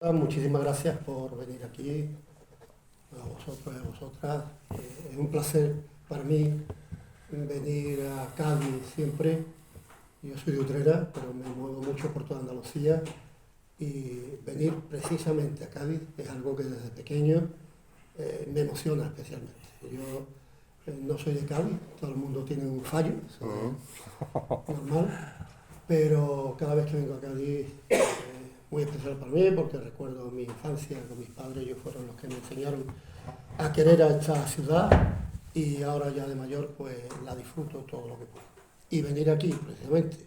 Muchísimas gracias por venir aquí, a vosotros y a vosotras. Es un placer para mí venir a Cádiz siempre. Yo soy de Utrera, pero me muevo mucho por toda Andalucía y venir precisamente a Cádiz es algo que desde pequeño me emociona especialmente. Yo no soy de Cádiz, todo el mundo tiene un fallo, eso es normal, pero cada vez que vengo a Cádiz muy especial para mí porque recuerdo mi infancia con mis padres. Ellos fueron los que me enseñaron a querer a esta ciudad y ahora ya de mayor pues la disfruto todo lo que puedo. Y venir aquí precisamente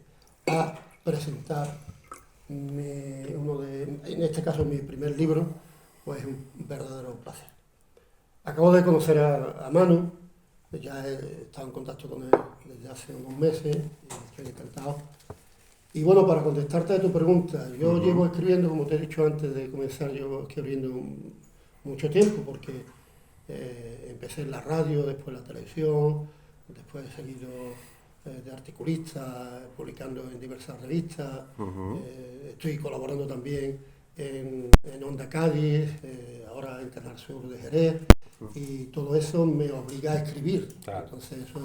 a presentar en este caso mi primer libro, pues es un verdadero placer. Acabo de conocer a Manu, ya he estado en contacto con él desde hace unos meses y estoy encantado. Y bueno, para contestarte a tu pregunta, yo llevo escribiendo, como te he dicho antes de comenzar, llevo escribiendo mucho tiempo, porque empecé en la radio, después en la televisión, después he seguido de articulista, publicando en diversas revistas, estoy colaborando también en Onda Cádiz, ahora en Canal Sur de Jerez, y todo eso me obliga a escribir. Claro. Entonces eso es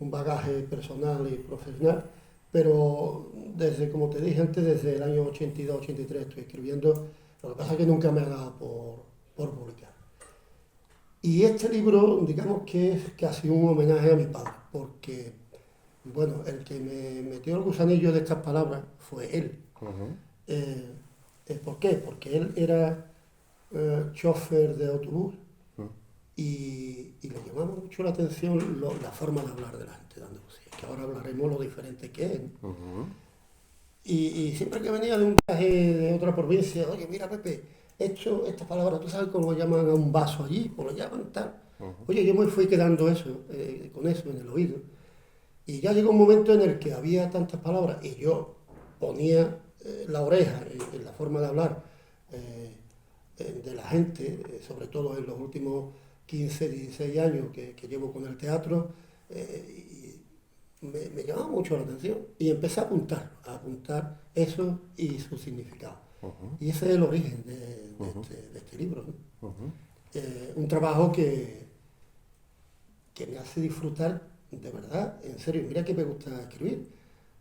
un bagaje personal y profesional. Pero desde, como te dije antes, desde el año 82-83 estoy escribiendo. Lo que pasa es que nunca me ha dado por publicar. Y este libro, digamos que es casi un homenaje a mi padre, porque, bueno, el que me metió el gusanillo de estas palabras fue él. ¿Por qué? Porque él era chofer de autobús y le llamaba mucho la atención la forma de hablar de la gente de Andalucía, que ahora hablaremos lo diferente que es. Y siempre que venía de un viaje de otra provincia, oye, mira Pepe, esta palabra, ¿tú sabes cómo llaman a un vaso allí? ¿O lo llaman tal? Oye, yo me fui quedando con eso en el oído. Y ya llegó un momento en el que había tantas palabras y yo ponía la oreja en la forma de hablar de la gente, sobre todo en los últimos 15, 16 años que llevo con el teatro, y me llamaba mucho la atención y empecé a apuntar eso y su significado. Y ese es el origen de este libro, ¿no? Un trabajo que me hace disfrutar de verdad, en serio. Mira que me gusta escribir.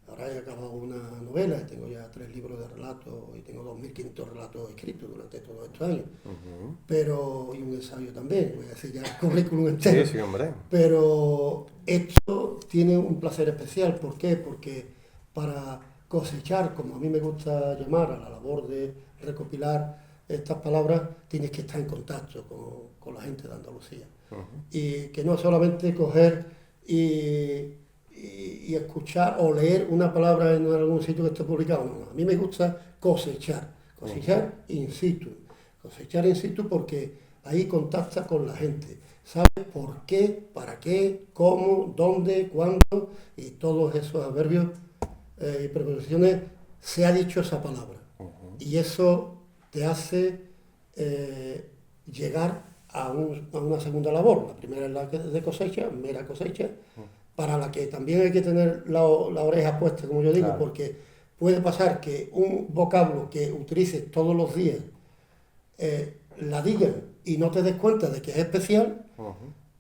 Ahora he acabado una novela, tengo ya 3 libros de relatos y tengo 2.500 relatos escritos durante todos estos años. Y un ensayo también, voy a decir ya el currículum entero. Sí, sí, hombre. Pero esto tiene un placer especial. ¿Por qué? Porque para cosechar, como a mí me gusta llamar, a la labor de recopilar estas palabras, tienes que estar en contacto con la gente de Andalucía. Y que no solamente coger y escuchar o leer una palabra en algún sitio que esté publicado. No, a mí me gusta cosechar in situ porque ahí contacta con la gente, sabe por qué, para qué, cómo, dónde, cuándo y todos esos adverbios y preposiciones se ha dicho esa palabra. Y eso te hace llegar a una segunda labor. La primera es la de cosecha, mera cosecha, para la que también hay que tener la oreja puesta, como yo digo, claro. Porque puede pasar que un vocablo que utilices todos los días la digan y no te des cuenta de que es especial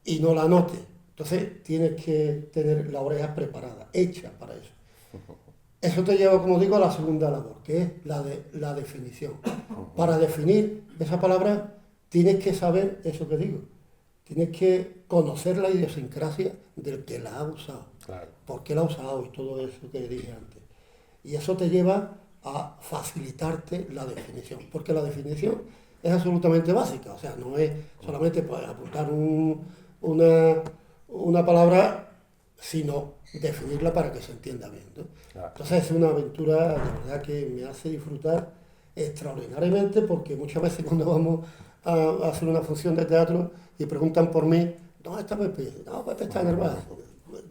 y no la notes. Entonces tienes que tener la oreja preparada, hecha para eso. Eso te lleva, como digo, a la segunda labor, que es la de la definición. Para definir esa palabra tienes que saber eso que digo. Tienes que conocer la idiosincrasia del que la ha usado, claro. Por qué la ha usado y todo eso que dije antes. Y eso te lleva a facilitarte la definición, porque la definición es absolutamente básica, o sea, no es solamente pues, apuntar una palabra, sino definirla para que se entienda bien, ¿no? Claro. Entonces es una aventura de verdad que me hace disfrutar extraordinariamente, porque muchas veces cuando vamos a hacer una función de teatro y preguntan por mí, ¿dónde está Pepe? No, Pepe está en el bar.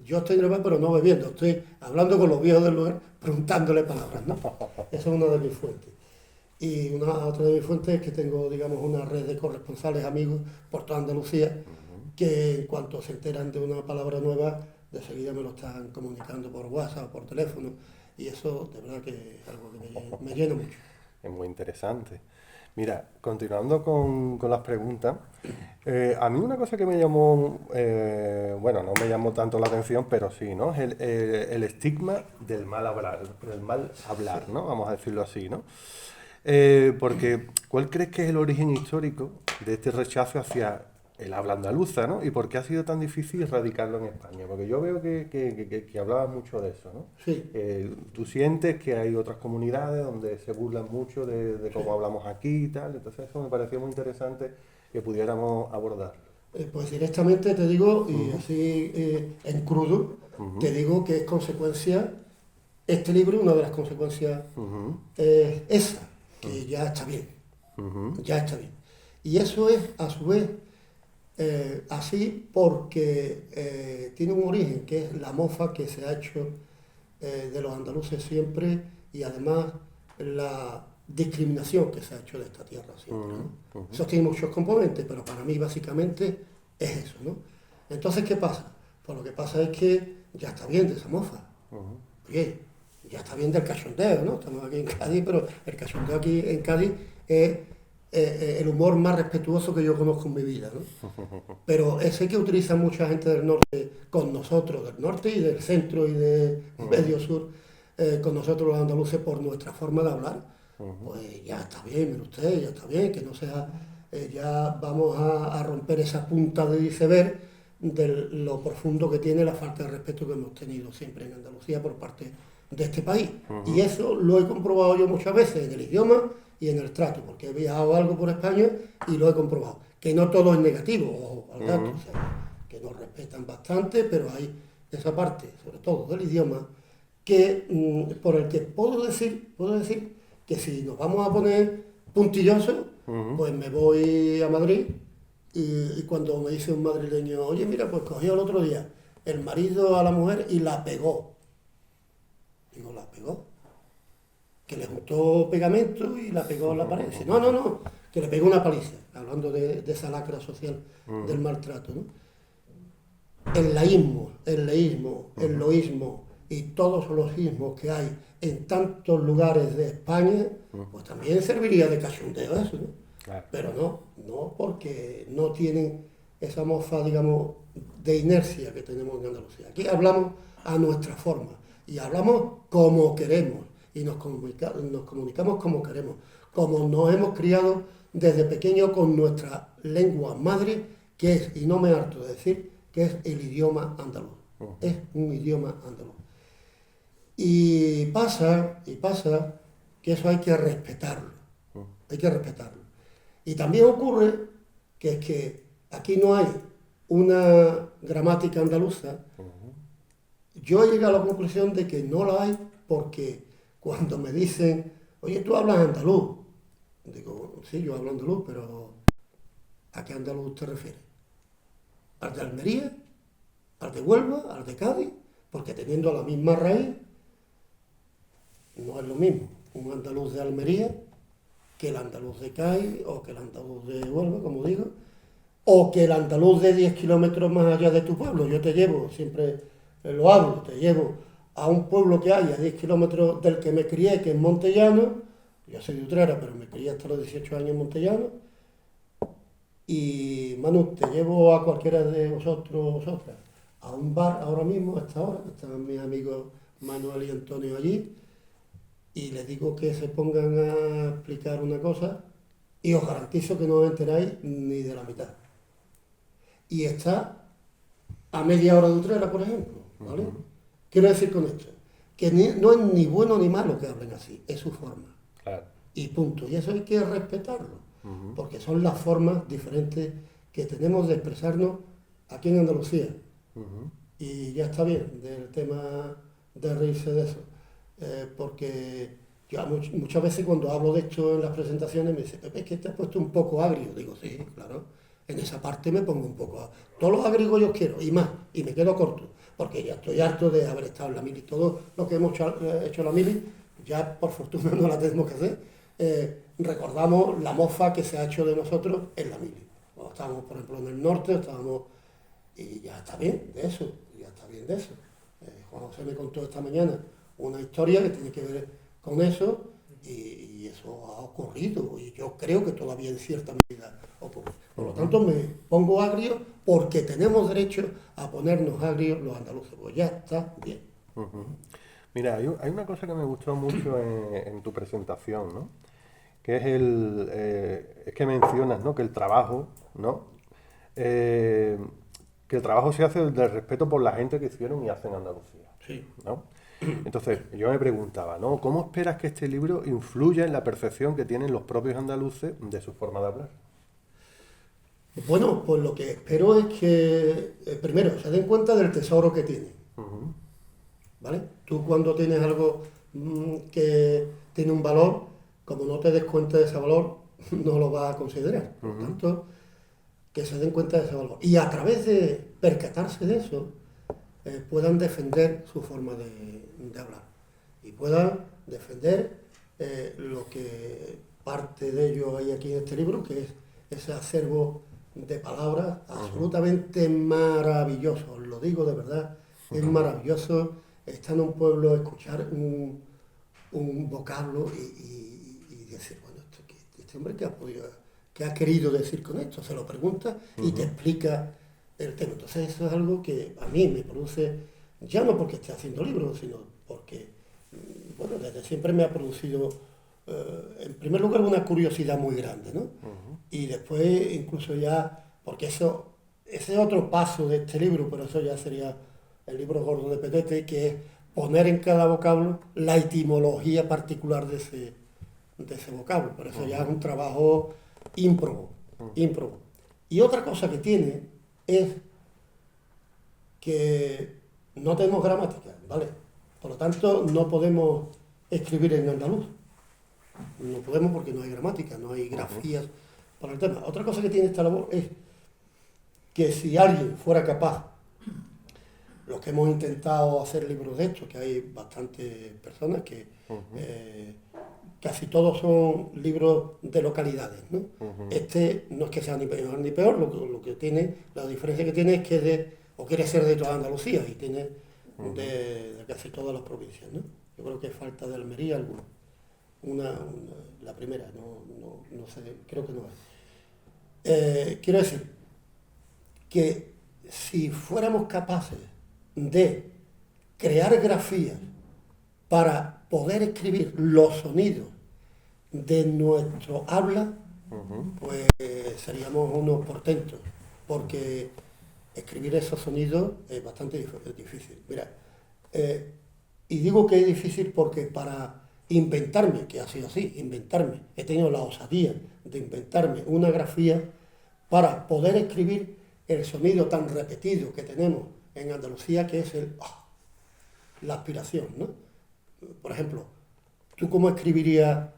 Yo estoy en el bar, pero no bebiendo, estoy hablando con los viejos del lugar, preguntándole palabras, ¿no? Esa es una de mis fuentes. Y otra de mis fuentes es que tengo, digamos, una red de corresponsales amigos por toda Andalucía, que en cuanto se enteran de una palabra nueva, de seguida me lo están comunicando por WhatsApp o por teléfono, y eso de verdad que es algo que me llena mucho. es muy interesante. Mira, continuando con las preguntas, a mí una cosa que me llamó, bueno, no me llamó tanto la atención, pero sí, ¿no? Es el estigma del mal hablar, ¿no? Vamos a decirlo así, ¿no? Porque, ¿cuál crees que es el origen histórico de este rechazo hacia el habla andaluza, ¿no? ¿Y por qué ha sido tan difícil erradicarlo en España? Porque yo veo que hablabas mucho de eso, ¿no? Sí, Tú sientes que hay otras comunidades donde se burlan mucho de sí. cómo hablamos aquí y tal, entonces eso me pareció muy interesante que pudiéramos abordarlo. Pues directamente te digo, y Ujú, así en crudo, te ujú, digo que es consecuencia, este libro, una de las consecuencias ujú, es esa, que ya está bien, ujú, ya está bien. Y eso es, a su vez, así porque tiene un origen, que es la mofa que se ha hecho de los andaluces siempre y además la discriminación que se ha hecho de esta tierra siempre, ujú, ¿no? ujú, Eso tiene muchos componentes, pero para mí básicamente es eso, ¿no? Entonces, ¿qué pasa? Pues lo que pasa es que ya está bien de esa mofa. ujú, Oye, ya está bien del cachondeo, ¿no? Estamos aquí en Cádiz, pero el cachondeo aquí en Cádiz es el humor más respetuoso que yo conozco en mi vida, ¿no? Pero ese que utiliza mucha gente del norte con nosotros, del norte y del centro y del ujú, medio sur, con nosotros los andaluces por nuestra forma de hablar, ujú, pues ya está bien, mire usted, ya está bien, que no sea, ya vamos a romper esa punta de iceberg de lo profundo que tiene la falta de respeto que hemos tenido siempre en Andalucía por parte de este país. Y ujú, eso lo he comprobado yo muchas veces en el idioma y en el trato, porque he viajado algo por España y lo he comprobado. Que no todo es negativo, ojo al dato, ujú, o sea, que nos respetan bastante, pero hay esa parte, sobre todo del idioma, que por el que puedo decir que si nos vamos a poner puntillosos, ujú. pues me voy a Madrid y cuando me dice un madrileño, oye, mira, pues cogió el otro día el marido a la mujer y la pegó. Digo, ¿la pegó? Que le juntó pegamento y la pegó en la pared. Dice, no, no, no, que le pegó una paliza, hablando de esa lacra social del Ujú, maltrato, ¿no? El laísmo, el leísmo, el ujú, loísmo y todos los ismos que hay en tantos lugares de España, ujú. pues también serviría de cachondeo eso, ¿no? Claro. Pero no, no porque no tienen esa mofa, digamos, de inercia que tenemos en Andalucía. Aquí hablamos a nuestra forma y hablamos como queremos y nos comunicamos como queremos, como nos hemos criado desde pequeño con nuestra lengua madre, que es, y no me harto de decir, que es el idioma andaluz. Ujú, Es un idioma andaluz. Y pasa que eso hay que respetarlo, ujú, hay que respetarlo. Y también ocurre que es que aquí no hay una gramática andaluza. ujú, Yo he llegado a la conclusión de que no la hay porque cuando me dicen, oye, tú hablas andaluz, digo, sí, yo hablo andaluz, pero ¿a qué andaluz te refieres? ¿Al de Almería? ¿Al de Huelva? ¿Al de Cádiz? Porque teniendo la misma raíz, no es lo mismo un andaluz de Almería que el andaluz de Cádiz o que el andaluz de Huelva, como digo, o que el andaluz de 10 kilómetros más allá de tu pueblo. Yo te llevo, siempre lo hablo, te llevo a un pueblo que hay a 10 kilómetros del que me crié, que es Montellano. Yo soy de Utrera, pero me crié hasta los 18 años en Montellano. Y Manu, te llevo a cualquiera de vosotros, vosotras, a un bar ahora mismo, a esta hora, están mis amigos Manuel y Antonio allí, y les digo que se pongan a explicar una cosa, y os garantizo que no os enteráis ni de la mitad. Y está a media hora de Utrera, por ejemplo, ¿vale? ujú. Quiero decir con esto, que no es ni bueno ni malo que hablen así, es su forma. Claro. Y punto. Y eso hay que respetarlo, Ujú, porque son las formas diferentes que tenemos de expresarnos aquí en Andalucía. ujú, Y ya está bien del tema de reírse de eso. Porque yo muchas veces cuando hablo de esto en las presentaciones me dice, Pepe, es que te has puesto un poco agrio. Digo, sí, claro, en esa parte me pongo un poco. Todos los agrios yo quiero, y más, y me quedo corto, porque ya estoy harto de haber estado en la mili. Todo lo que hemos hecho en la mili, ya por fortuna no la tenemos que hacer. Recordamos la mofa que se ha hecho de nosotros en la mili. Cuando estábamos, por ejemplo, en el norte, estábamos y ya está bien de eso, ya está bien de eso. Juan José me contó esta mañana una historia que tiene que ver con eso y eso ha ocurrido y yo creo que todavía en cierta medida ocurre. Por lo tanto me pongo agrio porque tenemos derecho a ponernos agrios los andaluces. Pues ya está bien. Ujú. Mira, hay una cosa que me gustó mucho en tu presentación, ¿no? Que es que mencionas, ¿no? Que el trabajo, ¿no? Eh, que el trabajo se hace desde el respeto por la gente que hicieron y hacen Andalucía, Sí. ¿no? Entonces, yo me preguntaba, ¿no? ¿Cómo esperas que este libro influya en la percepción que tienen los propios andaluces de su forma de hablar? Bueno, pues lo que espero es que, primero, se den cuenta del tesoro que tienen, Ujú, ¿vale? Tú cuando tienes algo que tiene un valor, como no te des cuenta de ese valor, no lo vas a considerar. Por lo ujú, tanto, que se den cuenta de ese valor. Y a través de percatarse de eso, puedan defender su forma de hablar. Y puedan defender lo que parte de ello hay aquí en este libro, que es ese acervo de palabras ujú, absolutamente maravilloso. Os lo digo de verdad, es maravilloso estar en un pueblo, escuchar un vocablo y decir, bueno, este hombre qué ha podido, qué ha querido decir con esto, se lo pregunta y te ujú, explica el tema. Entonces eso es algo que a mí me produce, ya no porque esté haciendo libros, sino porque, bueno, desde siempre me ha producido, en primer lugar, una curiosidad muy grande, ¿no? ujú, Y después incluso ya, porque eso, ese es otro paso de este libro, pero eso ya sería el libro gordo de Petete, que es poner en cada vocablo la etimología particular de ese vocablo. Pero eso ya es ujú, un trabajo ímprobo, ujú, ímprobo. Y otra cosa que tiene es que no tenemos gramática, ¿vale? Por lo tanto, no podemos escribir en andaluz. No podemos porque no hay gramática, no hay ujú, grafías para el tema. Otra cosa que tiene esta labor es que si alguien fuera capaz, los que hemos intentado hacer libros de estos, que hay bastantes personas que ujú, eh, casi todos son libros de localidades, ¿no? ujú, Este no es que sea ni peor ni peor, lo que tiene, la diferencia que tiene es que es de, o quiere ser de toda Andalucía y tiene ujú. de casi todas las provincias, ¿no? Yo creo que falta de Almería alguna. La primera, no sé, creo que no es. Quiero decir que si fuéramos capaces de crear grafías para poder escribir los sonidos de nuestro habla, Ujú, pues seríamos unos portentos, porque escribir esos sonidos es bastante difícil. Mira, eh, y digo que es difícil porque para inventarme, que ha sido así, inventarme, he tenido la osadía de inventarme una grafía para poder escribir el sonido tan repetido que tenemos en Andalucía, que es la aspiración, ¿no? Por ejemplo, ¿tú cómo escribirías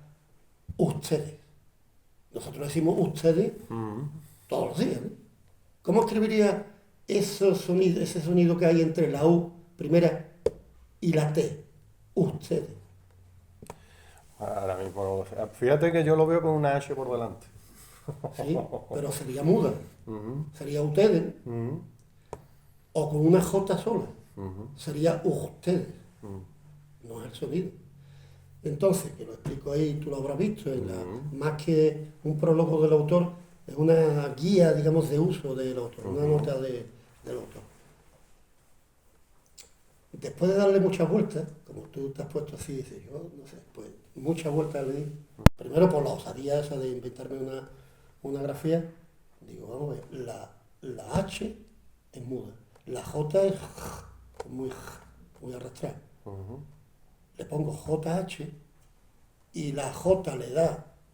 ustedes? Nosotros decimos ustedes ujú. todos los días, ¿no? ¿Cómo escribiría ese sonido que hay entre la U primera y la T? Ustedes. Ahora mismo no lo sé. Fíjate que yo lo veo con una H por delante. ¿Sí? Pero sería muda. Ujú, Sería ustedes. ujú, O con una J sola. ujú, Sería ustedes. ujú, No es el sonido. Entonces, que lo explico ahí, tú lo habrás visto, ujú, más que un prólogo del autor, es una guía, digamos, de uso del autor, una ujú, nota del autor. Después de darle muchas vueltas, como tú te has puesto así, dices yo, no sé, pues muchas vueltas le di. Primero por la osadía esa de inventarme una grafía, digo, vamos a ver, la H es muda, la J es muy arrastrada. ujú, Le pongo JH y la J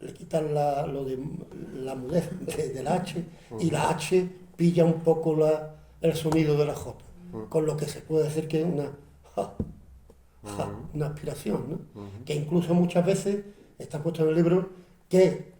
le quitan lo de la mudez de la H y ujú, la H pilla un poco el sonido de la J, con lo que se puede decir que es ja, ujú, una aspiración, ¿no? ujú, Que incluso muchas veces está puesto en el libro que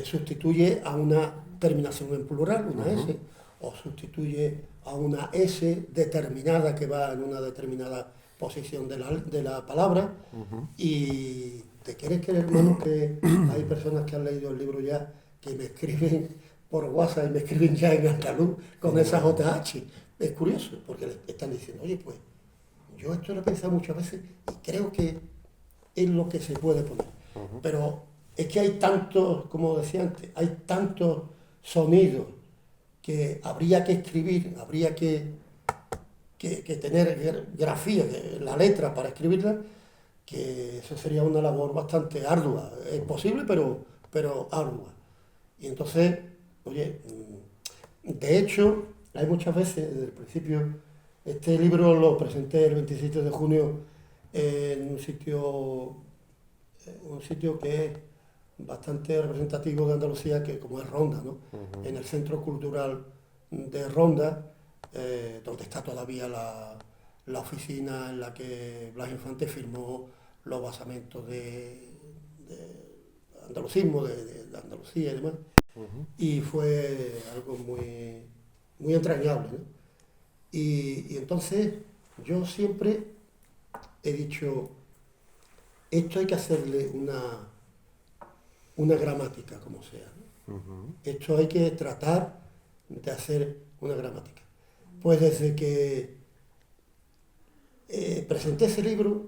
sustituye a una terminación en plural, una ujú, S, o sustituye a una S determinada que va en una determinada posición de la palabra. ujú. Y te quieres creer, hermano, que hay personas que han leído el libro ya que me escriben por WhatsApp y me escriben ya en andaluz con esa JH. Es curioso, porque le están diciendo, oye, pues yo esto lo he pensado muchas veces y creo que es lo que se puede poner. Pero es que hay tantos, como decía antes, hay tantos sonidos que habría que escribir, habría que tener grafía, la letra para escribirla, que eso sería una labor bastante ardua. Es posible, pero ardua. Y entonces, oye, de hecho, hay muchas veces, desde el principio, este libro lo presenté el 27 de junio en un sitio que es bastante representativo de Andalucía, que como es Ronda, ¿no? En el Centro Cultural de Ronda, donde está todavía la oficina en la que Blas Infante firmó los basamentos de andalucismo, de Andalucía y demás. Y fue algo muy, muy entrañable, ¿no? Y entonces yo siempre he dicho, esto hay que hacerle una gramática, como sea, ¿no? Esto hay que tratar de hacer una gramática. Pues desde que presenté ese libro,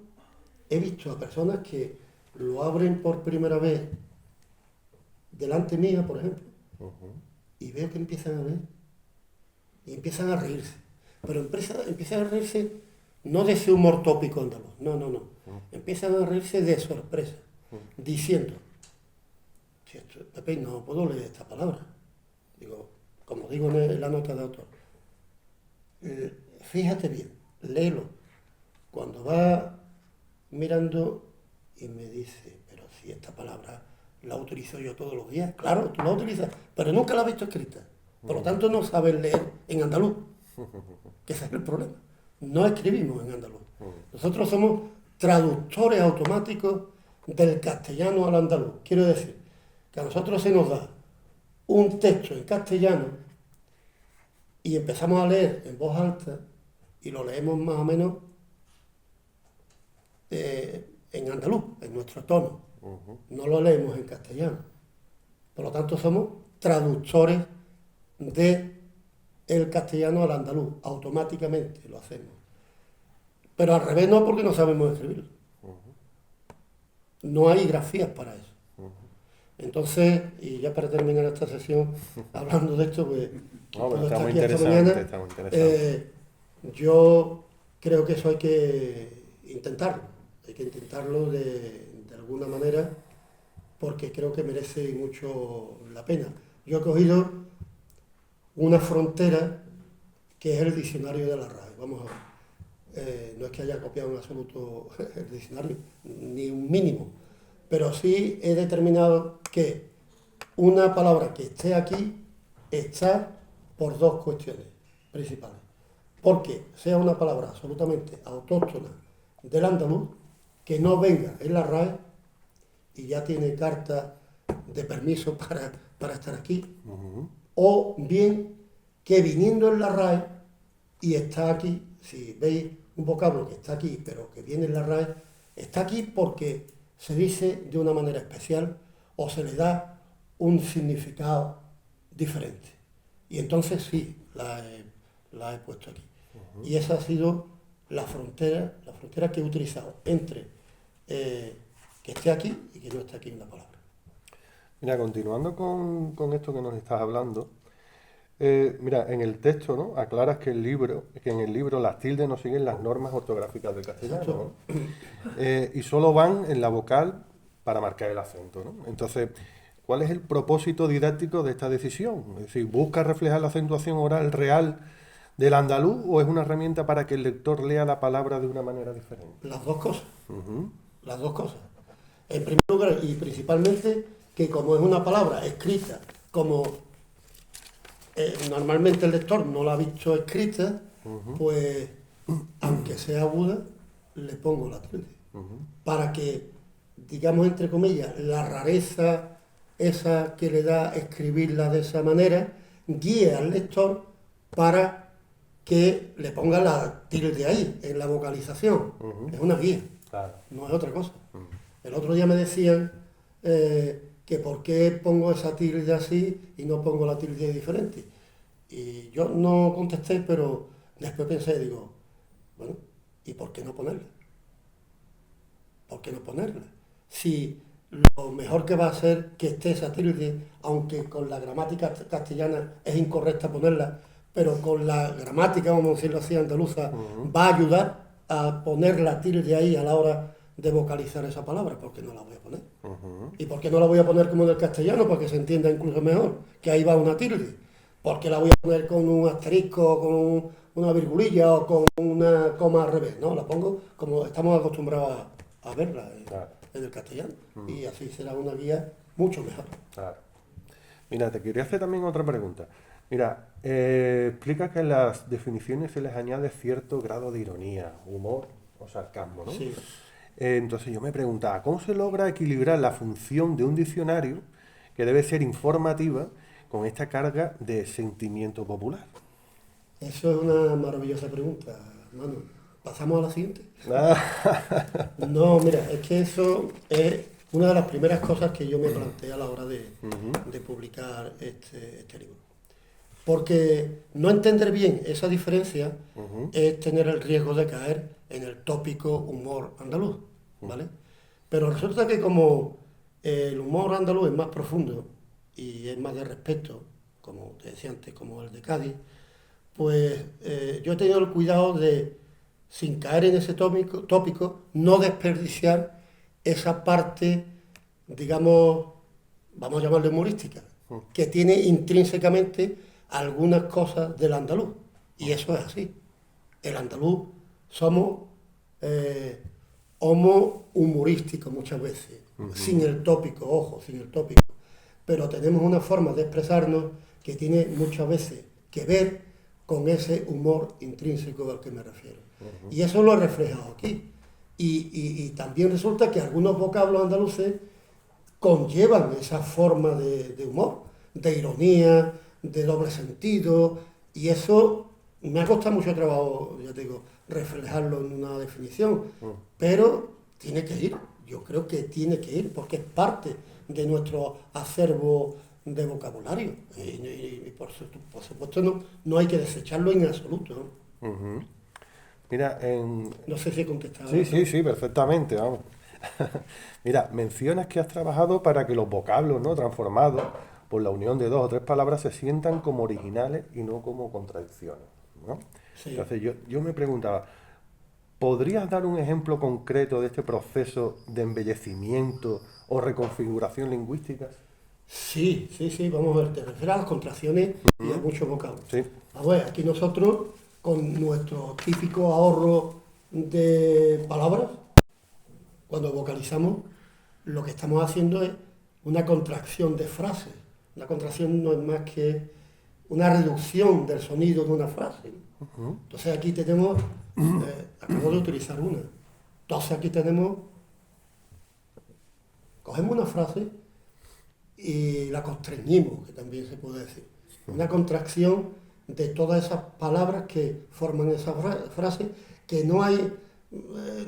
he visto a personas que lo abren por primera vez delante mía, por ejemplo, y veo que empiezan a ver y empiezan a reírse. Pero empiezan a reírse no de ese humor tópico andaluz, no. Empiezan a reírse de sorpresa, diciendo, Pepe, no puedo leer esta palabra. Digo, como digo en la nota de autor, fíjate bien, léelo. Cuando va mirando y me dice, pero si esta palabra la utilizo yo todos los días, claro, tú la utilizas, pero nunca la has visto escrita. Por lo tanto, no sabes leer en andaluz, que ese es el problema. No escribimos en andaluz. Nosotros somos traductores automáticos del castellano al andaluz. Quiero decir, que a nosotros se nos da un texto en castellano y empezamos a leer en voz alta y lo leemos más o menos en andaluz, en nuestro tono. No lo leemos en castellano. Por lo tanto, somos traductores de el castellano al andaluz. Automáticamente lo hacemos. Pero al revés no, porque no sabemos escribirlo. No hay grafías para eso. Entonces, y ya para terminar esta sesión, hablando de esto, pues está muy interesante. Yo creo que eso hay que intentarlo. Hay que intentarlo de alguna manera, porque creo que merece mucho la pena. Yo he cogido una frontera que es el diccionario de la RAE. Vamos a ver. No es que haya copiado en absoluto el diccionario, ni un mínimo, pero sí he determinado que una palabra que esté aquí está por dos cuestiones principales. Porque sea una palabra absolutamente autóctona del andaluz, que no venga en la RAE y ya tiene carta de permiso para estar aquí, o bien que viniendo en la RAE y está aquí, si veis un vocablo que está aquí, pero que viene en la RAE, está aquí porque se dice de una manera especial o se le da un significado diferente. Y entonces sí, la he puesto aquí. Y esa ha sido la frontera que he utilizado entre que esté aquí y que no esté aquí una palabra. Mira, continuando con esto que nos estás hablando, mira, en el texto, ¿no? Aclaras que en el libro las tildes no siguen las normas ortográficas del castellano, ¿no? Y solo van en la vocal para marcar el acento, ¿no? Entonces, ¿cuál es el propósito didáctico de esta decisión? Es decir, ¿busca reflejar la acentuación oral real del andaluz o es una herramienta para que el lector lea la palabra de una manera diferente? Las dos cosas. Las dos cosas. En primer lugar, y principalmente, que como es una palabra escrita, como normalmente el lector no la ha visto escrita, pues, aunque sea aguda, le pongo la tilde. Para que, digamos, entre comillas, la rareza esa que le da escribirla de esa manera, guíe al lector para que le ponga la tilde ahí, en la vocalización. Es una guía, Claro. no es otra cosa. El otro día me decían que por qué pongo esa tilde así y no pongo la tilde diferente. Y yo no contesté, pero después pensé, digo, bueno, ¿y por qué no ponerla? ¿por qué no ponerla? Si lo mejor que va a ser que esté esa tilde, aunque con la gramática castellana es incorrecta ponerla, pero con la gramática, vamos a decirlo así, andaluza, va a ayudar a poner la tilde ahí a la hora de vocalizar esa palabra, porque no la voy a poner. ¿Y por qué no la voy a poner como en el castellano? Para que se entienda incluso mejor, que ahí va una tilde. Porque la voy a poner con un asterisco, con una virgulilla o con una coma al revés, ¿no? La pongo como estamos acostumbrados a verla en el castellano. Y así será una guía mucho mejor. Claro. Mira, te quería hacer también otra pregunta. Mira, explica que en las definiciones se les añade cierto grado de ironía, humor o sarcasmo, ¿no? Sí. Entonces yo me preguntaba, ¿cómo se logra equilibrar la función de un diccionario que debe ser informativa con esta carga de sentimiento popular? Eso es una maravillosa pregunta, Manu. ¿Pasamos a la siguiente? No, mira, es que eso es una de las primeras cosas que yo me planteé a la hora de publicar este libro. Porque no entender bien esa diferencia es tener el riesgo de caer en el tópico humor andaluz, ¿vale? Pero resulta que como el humor andaluz es más profundo y es más de respeto, como te decía antes, como el de Cádiz, pues yo he tenido el cuidado de, sin caer en ese tópico, no desperdiciar esa parte, digamos, vamos a llamarlo humorística, que tiene intrínsecamente algunas cosas del andaluz. Y eso es así. El andaluz somos homo humorísticos muchas veces, sin el tópico, ojo, sin el tópico. Pero tenemos una forma de expresarnos que tiene muchas veces que ver con ese humor intrínseco al que me refiero. Y eso lo he reflejado aquí. Y también resulta que algunos vocablos andaluces conllevan esa forma de humor, de ironía, de doble sentido, y eso me ha costado mucho trabajo, ya te digo, reflejarlo en una definición, pero tiene que ir, yo creo que tiene que ir, porque es parte de nuestro acervo de vocabulario, y por supuesto no hay que desecharlo en absoluto, ¿no? Mira, No sé si he contestado. Sí, perfectamente, vamos. Mira, mencionas que has trabajado para que los vocablos, ¿no?, transformados por la unión de dos o tres palabras se sientan como originales y no como contradicciones, ¿no? Sí. Entonces yo me preguntaba, ¿podrías dar un ejemplo concreto de este proceso de embellecimiento o reconfiguración lingüística? Sí, vamos a ver, te refieres a las contracciones y a muchos vocablos. Sí. A ver, aquí nosotros, con nuestro típico ahorro de palabras, cuando vocalizamos, lo que estamos haciendo es una contracción de frases. Una contracción no es más que una reducción del sonido de una frase. Entonces aquí tenemos, acabo de utilizar una. Entonces aquí cogemos una frase y la constreñimos, que también se puede decir. Una contracción de todas esas palabras que forman esa frase, que no hay,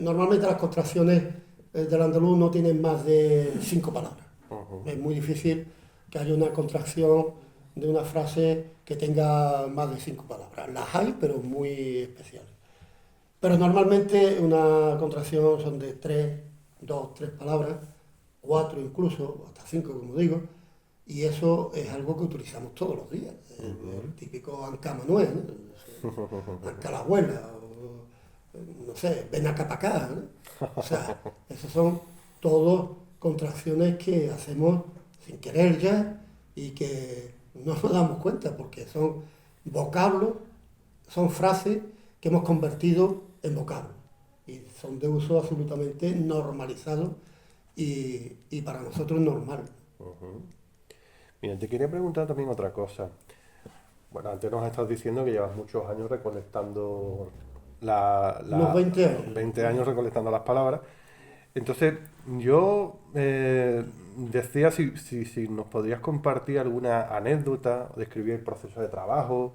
normalmente las contracciones del andaluz no tienen más de 5 palabras. Es muy difícil que haya una contracción de una frase que tenga más de 5 palabras. Las hay, pero muy especiales. Pero normalmente una contracción son de 2, 3 palabras, 4 incluso, hasta 5 como digo, y eso es algo que utilizamos todos los días. El típico Anca Manuel, ¿no? Anca la abuela, no sé, ven acá para acá, ¿no? O sea, esas son todas contracciones que hacemos sin querer ya y que no nos damos cuenta porque son vocablos, son frases que hemos convertido en vocablos y son de uso absolutamente normalizado y para nosotros normal. Mira, te quería preguntar también otra cosa. Bueno, antes nos estás diciendo que llevas muchos años recolectando Unos 20 años. 20 años recolectando las palabras. Entonces, yo decía si nos podrías compartir alguna anécdota, describir el proceso de trabajo.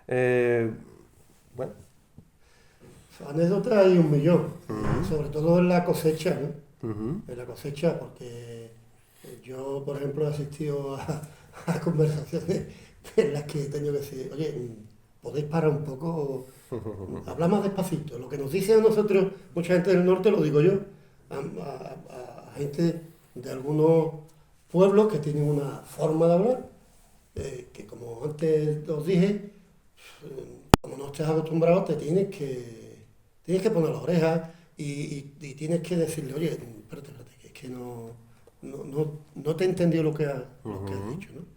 Bueno. Anécdotas hay un millón, sobre todo en la cosecha, ¿no? En la cosecha, porque yo, por ejemplo, he asistido a conversaciones en las que he tenido que decir, oye, ¿podéis parar un poco? Habla más despacito. Lo que nos dicen a nosotros, mucha gente del norte, lo digo yo, a gente de algunos pueblos que tienen una forma de hablar, que como antes os dije, como no estés acostumbrado, tienes que poner la oreja y tienes que decirle, oye, espérate, que es que no te he entendido lo que has dicho, ¿no?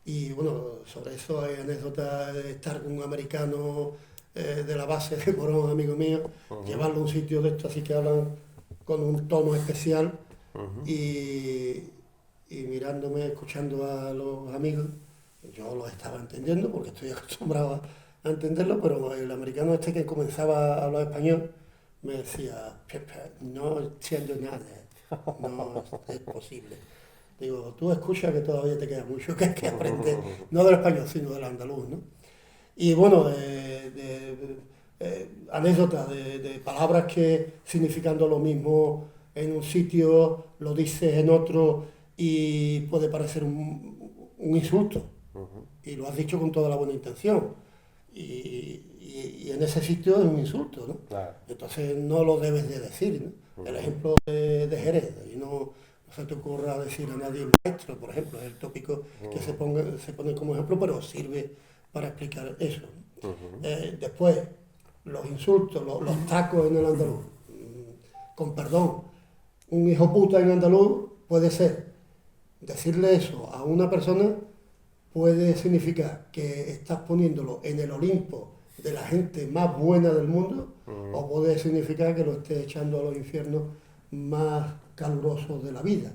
Y bueno, sobre eso hay anécdotas de estar con un americano de la base de Morón, amigo mío, llevarlo a un sitio de estos así que hablan con un tono especial y, y mirándome, escuchando a los amigos, yo los estaba entendiendo porque estoy acostumbrado a entenderlo, pero el americano este que comenzaba a hablar español me decía, "Pepe, no entiendo nada, no es posible. Digo, tú escucha que todavía te queda mucho que aprender, no del español, sino del andaluz, ¿no? Y bueno, anécdotas de palabras que significando lo mismo en un sitio, lo dices en otro y puede parecer un insulto. Y lo has dicho con toda la buena intención. Y en ese sitio es un insulto, ¿no? Claro. Entonces no lo debes de decir, ¿no? El ejemplo de Jerez, y no se te ocurra decir a nadie maestro, por ejemplo, es el tópico que se pone como ejemplo, pero sirve para explicar eso, ¿no? Después, los insultos, los tacos en el andaluz, con perdón, un hijo puta en andaluz puede ser, decirle eso a una persona puede significar que estás poniéndolo en el Olimpo de la gente más buena del mundo, o puede significar que lo estés echando a los infiernos más calurosos de la vida.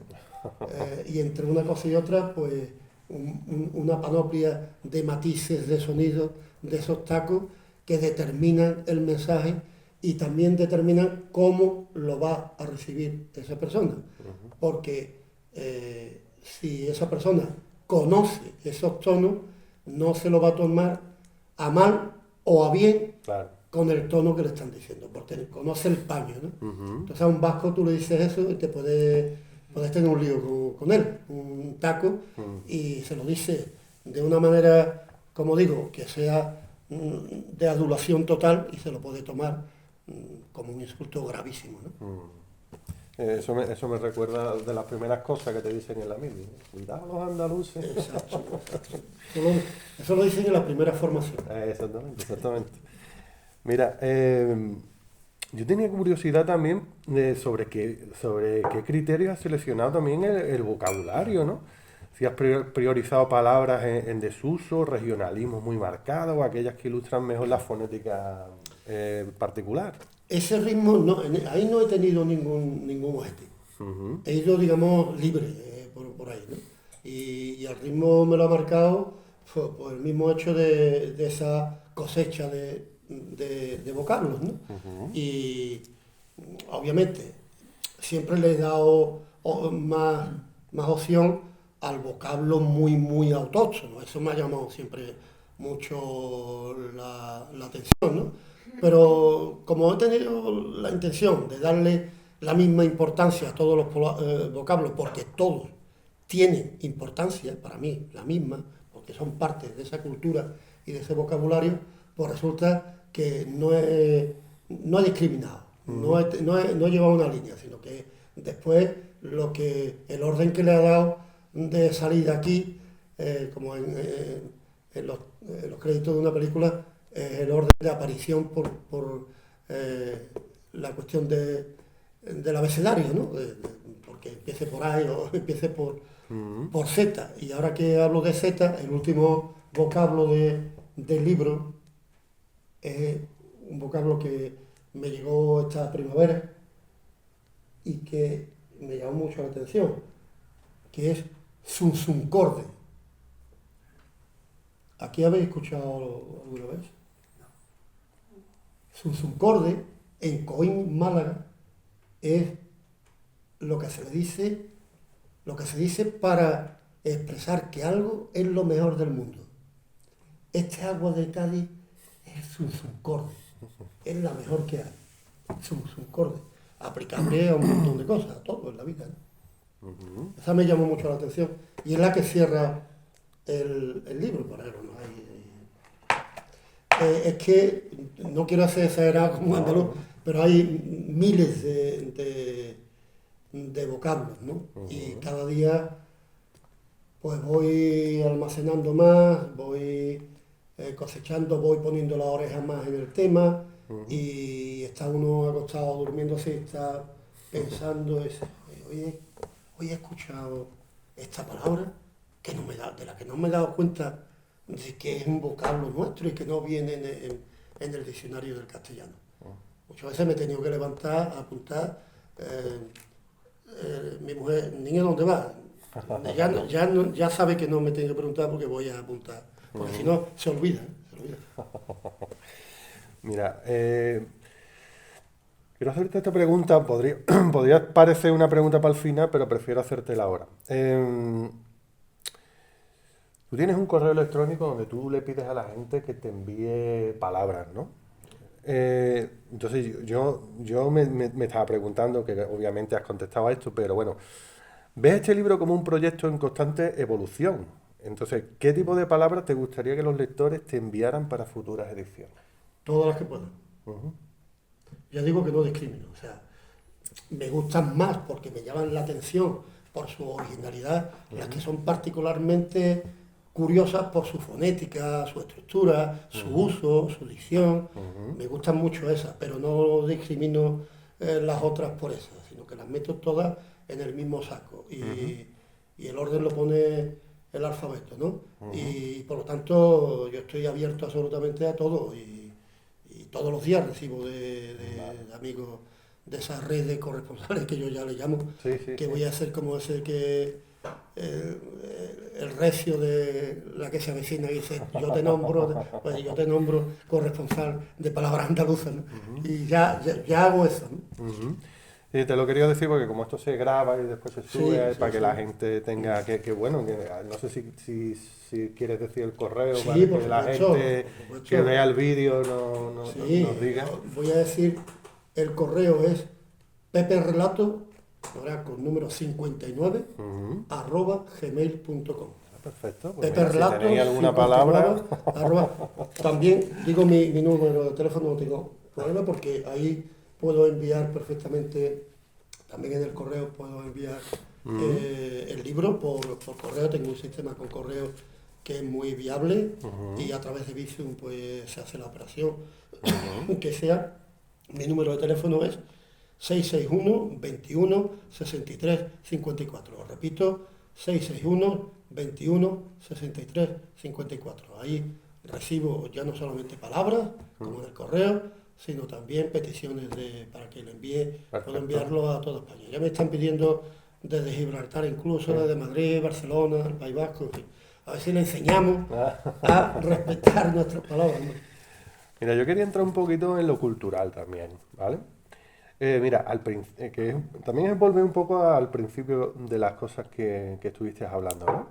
Y entre una cosa y otra, pues una panoplia de matices de sonido de esos tacos que determinan el mensaje y también determinan cómo lo va a recibir esa persona. Porque si esa persona conoce esos tonos, no se lo va a tomar a mal o a bien, Claro. con el tono que le están diciendo, porque conoce el paño, ¿no? Entonces a un vasco tú le dices eso y te puedes tener un lío con él, un taco, y se lo dice de una manera, como digo, que sea de adulación total y se lo puede tomar como un insulto gravísimo, ¿no? Eso me recuerda de las primeras cosas que te dicen en la mili, ¿no? Cuidado los andaluces. Exacto, exacto. Eso lo dicen en la primera formación. Exactamente, exactamente. Mira, yo tenía curiosidad también sobre qué criterios has seleccionado también el vocabulario, ¿no? Si has priorizado palabras en desuso, regionalismos muy marcados o aquellas que ilustran mejor la fonética particular. Ese ritmo, ahí no he tenido ningún objetivo. He ido, digamos, libre por ahí, ¿no? Y el ritmo me lo ha marcado por el mismo hecho de esa cosecha de vocablos, ¿no? Y obviamente siempre le he dado más opción al vocablo muy autóctono. Eso me ha llamado siempre mucho la atención, ¿no? Pero como he tenido la intención de darle la misma importancia a todos los vocablos, porque todos tienen importancia, para mí, la misma, porque son parte de esa cultura y de ese vocabulario, pues resulta que no he discriminado, no he llevado una línea, sino que después el orden que le ha dado de salida aquí, como en los créditos de una película, el orden de aparición por la cuestión del abecedario, ¿no? Porque empiece por A o empiece por Z. Y ahora que hablo de Z, el último vocablo del libro es un vocablo que me llegó esta primavera y que me llamó mucho la atención, que es zunzuncorde. ¿Aquí habéis escuchado alguna vez? Zunzuncorde, en Coín, Málaga, es lo que se dice para expresar que algo es lo mejor del mundo. Este agua de Cádiz es zunzuncorde, es la mejor que hay. Zunzuncorde, aplicable a un montón de cosas, a todo en la vida, ¿no? Esa me llamó mucho la atención y es la que cierra el libro, por ejemplo, ¿no? Es que no quiero hacer exagerado como andaluz, pero hay miles de vocablos, ¿no? Y cada día pues voy almacenando más, voy cosechando, voy poniendo la oreja más en el tema y está uno acostado durmiendo siesta pensando, hoy he escuchado esta palabra que no de la que no me he dado cuenta de que es un vocablo nuestro y que no viene en el diccionario del castellano. Muchas veces me he tenido que levantar, a apuntar, mi mujer, niño, ¿dónde va? Ya sabe que no me tengo que preguntar porque voy a apuntar, porque si no se olvida, ¿eh? Se olvida. Mira, quiero hacerte esta pregunta, podría parecer una pregunta para el final, pero prefiero hacértela ahora. Tú tienes un correo electrónico donde tú le pides a la gente que te envíe palabras, ¿no? Entonces yo me estaba preguntando, que obviamente has contestado a esto, pero bueno, ¿ves este libro como un proyecto en constante evolución? Entonces, ¿qué tipo de palabras te gustaría que los lectores te enviaran para futuras ediciones? Todas las que puedan. Ujú, Ya digo que no discrimino, o sea, me gustan más porque me llaman la atención por su originalidad, las que son particularmente curiosas por su fonética, su estructura, su uso, su dicción. ujú, Me gustan mucho esas, pero no discrimino las otras por esas, sino que las meto todas en el mismo saco. Y el orden lo pone el alfabeto, ¿no? Y por lo tanto yo estoy abierto absolutamente a todo y todos los días recibo de amigos de esa red de corresponsales que yo ya le llamo, sí, sí, que sí. voy a ser como ese que eh, el recio de la que se avecina y dice pues yo te nombro corresponsal de palabras andaluzas, ¿no? Y ya hago eso, ¿no? Ujú. Sí, te lo quería decir porque como esto se graba y después se Sí, sube, sí, para que sí. la gente tenga, que bueno, no sé si quieres decir el correo Sí, para que la gente por que vea supuesto. el vídeo nos Sí, diga. voy a decir, el correo es peperrelato, ahora con número 59, Ujú. @gmail.com. Perfecto, pues Pepe mira, si tenéis Relatos alguna 59, palabra, también digo mi número de teléfono, no tengo problema porque ahí puedo enviar perfectamente, también en el correo puedo enviar el libro por correo, tengo un sistema con correo que es muy viable y a través de Bizum pues se hace la operación que sea. Mi número de teléfono es 661 21 63 54. Lo repito, 661 21 63 54. Ahí recibo ya no solamente palabras, como en el correo, sino también peticiones para que le envíe, puedo perfecto. enviarlo a toda España. Ya me están pidiendo desde Gibraltar, incluso Sí. desde Madrid, Barcelona, el País Vasco, en fin. A ver si le enseñamos Ah, a respetar nuestras palabras, ¿no? mira, yo quería entrar un poquito en lo cultural también, ¿vale? Mira, también es volver un poco al principio de las cosas que estuviste hablando, ¿no?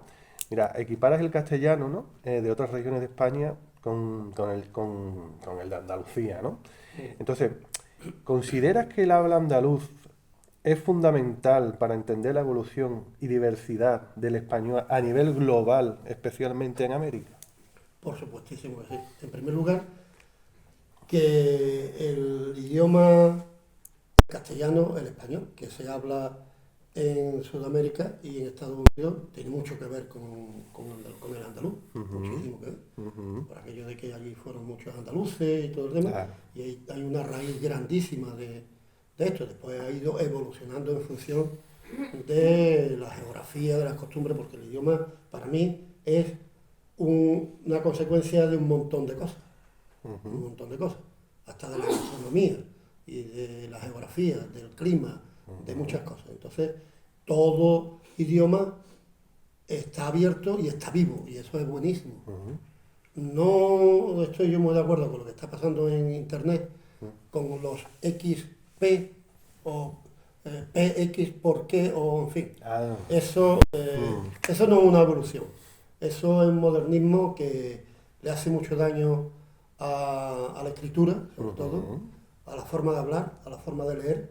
Mira, equiparas el castellano, ¿no? De otras regiones de España con el de Andalucía, ¿no? Entonces, ¿consideras que el habla andaluz es fundamental para entender la evolución y diversidad del español a nivel global, especialmente en América? Por supuestísimo que sí. En primer lugar, que el idioma castellano, el español, que se habla en Sudamérica y en Estados Unidos, tiene mucho que ver con el andaluz, muchísimo que ver, Ujú, por aquello de que allí fueron muchos andaluces y todo el demás, claro. y hay una raíz grandísima de esto. Después ha ido evolucionando en función de la geografía, de las costumbres, porque el idioma para mí es una consecuencia de un montón de cosas, un montón de cosas, hasta de la gastronomía y de la geografía, del clima, de muchas cosas. Entonces, todo idioma está abierto y está vivo, y eso es buenísimo. No estoy yo muy de acuerdo con lo que está pasando en Internet, con los XP o PX por qué, o en fin. Ah, Eso no es una evolución. Eso es un modernismo que le hace mucho daño a la escritura, sobre todo, a la forma de hablar, a la forma de leer,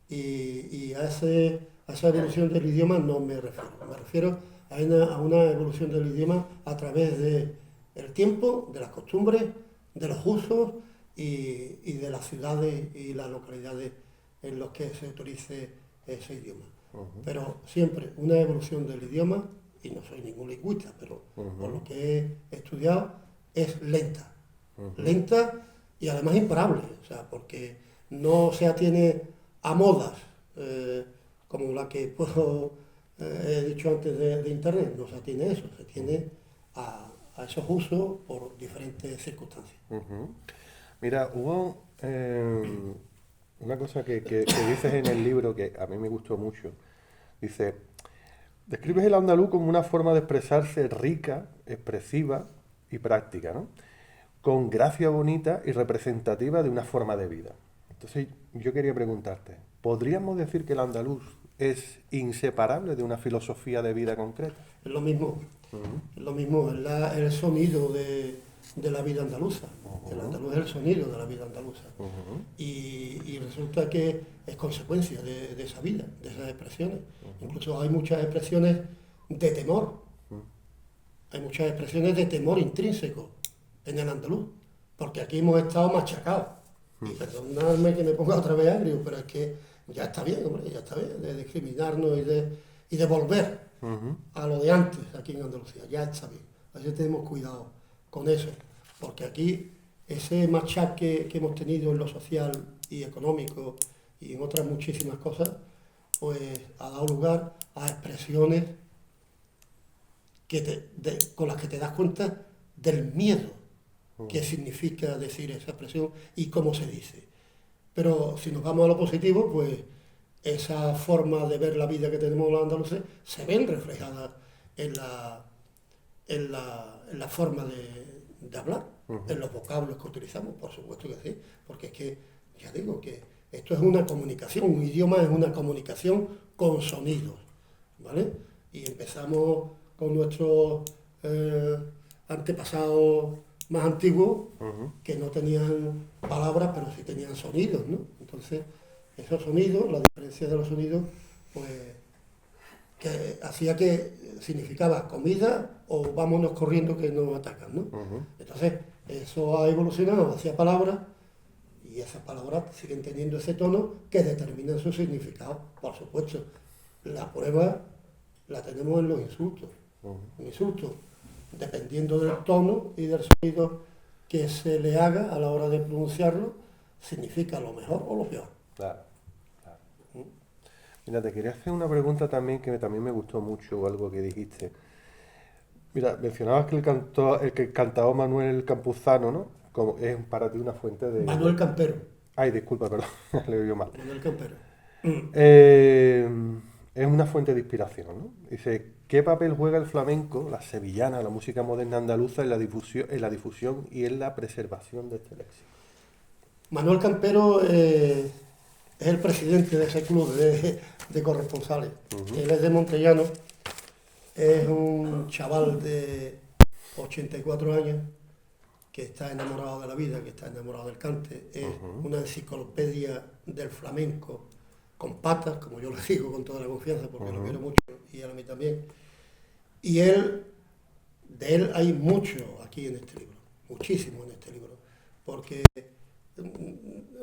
y a esa evolución del idioma no me refiero. Me refiero a una evolución del idioma a través de el tiempo, de las costumbres, de los usos y de las ciudades y las localidades en los que se utilice ese idioma. Pero siempre una evolución del idioma, y no soy ningún lingüista, pero por lo que he estudiado, es lenta. Lenta y además imparable, o sea, porque no se atiene a modas, como la que he dicho antes de Internet, no se atiene a eso, se atiene a esos usos por diferentes circunstancias. Mira, hubo una cosa que dices en el libro que a mí me gustó mucho. Dice, describes el andaluz como una forma de expresarse rica, expresiva y práctica, ¿no? Con gracia bonita y representativa de una forma de vida. Entonces, yo quería preguntarte, ¿podríamos decir que el andaluz es inseparable de una filosofía de vida concreta? Es lo mismo, es lo mismo, es el sonido de la vida andaluza. El andaluz es el sonido de la vida andaluza. Y resulta que es consecuencia de esa vida, de esas expresiones. Incluso hay muchas expresiones de temor. Hay muchas expresiones de temor intrínseco en el andaluz, porque aquí hemos estado machacados. Y perdonadme que me ponga otra vez agrio, pero es que ya está bien, hombre, ya está bien, de discriminarnos y de volver a lo de antes aquí en Andalucía, ya está bien. Así que tenemos cuidado con eso, porque aquí ese machaque que hemos tenido en lo social y económico y en otras muchísimas cosas, pues ha dado lugar a expresiones con las que te das cuenta del miedo que significa decir esa expresión y cómo se dice. Pero si nos vamos a lo positivo, pues esa forma de ver la vida que tenemos los andaluces se ven reflejadas en la forma de hablar, en los vocablos que utilizamos, por supuesto que sí, porque es que, ya digo, que esto es una comunicación, un idioma es una comunicación con sonidos, ¿vale? Y empezamos con nuestros antepasados más antiguos, que no tenían palabras, pero sí tenían sonidos, ¿no? Entonces, esos sonidos, la diferencia de los sonidos, pues, que hacía que significaba comida o vámonos corriendo que nos atacan, ¿no? Entonces, eso ha evolucionado hacia palabras, y esas palabras siguen teniendo ese tono que determinan su significado, por supuesto. La prueba la tenemos en los insultos. Un insulto, dependiendo del tono y del sonido que se le haga a la hora de pronunciarlo, significa lo mejor o lo peor. Claro, claro. Mira, te quería hacer una pregunta también que también me gustó mucho, algo que dijiste. Mira, mencionabas que el que cantaba Manuel Campuzano, ¿no? Como es para ti una fuente de... Manuel Campero. Ay, disculpa, perdón, le oí mal. Manuel Campero. Es una fuente de inspiración, ¿no? Dice, ¿qué papel juega el flamenco, la sevillana, la música moderna andaluza en la difusión y en la preservación de este léxico? Manuel Campero es el presidente de ese club de corresponsales. Él es de Montellano, es un chaval de 84 años que está enamorado de la vida, que está enamorado del cante, es una enciclopedia del flamenco con patas, como yo le digo con toda la confianza, porque lo quiero mucho y él a mí también. Y de él hay mucho aquí en este libro, muchísimo en este libro, porque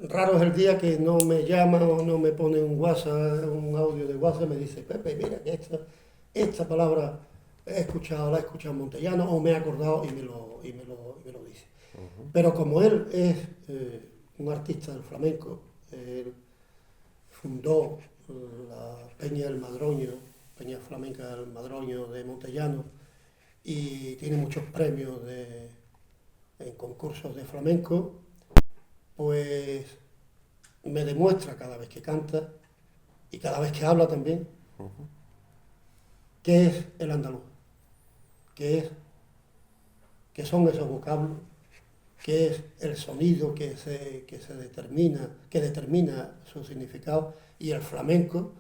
raro es el día que no me llama o no me pone un WhatsApp, un audio de WhatsApp, me dice, Pepe, mira que esta palabra la he escuchado en Montellano, o me he acordado y me lo dice. Pero como él es un artista del flamenco, él fundó la Peña del Madroño, Peña Flamenca del Madroño de Montellano, y tiene muchos premios en concursos de flamenco, pues me demuestra cada vez que canta y cada vez que habla también qué es el andaluz, qué son esos vocablos, qué es el sonido que determina su significado, y el flamenco,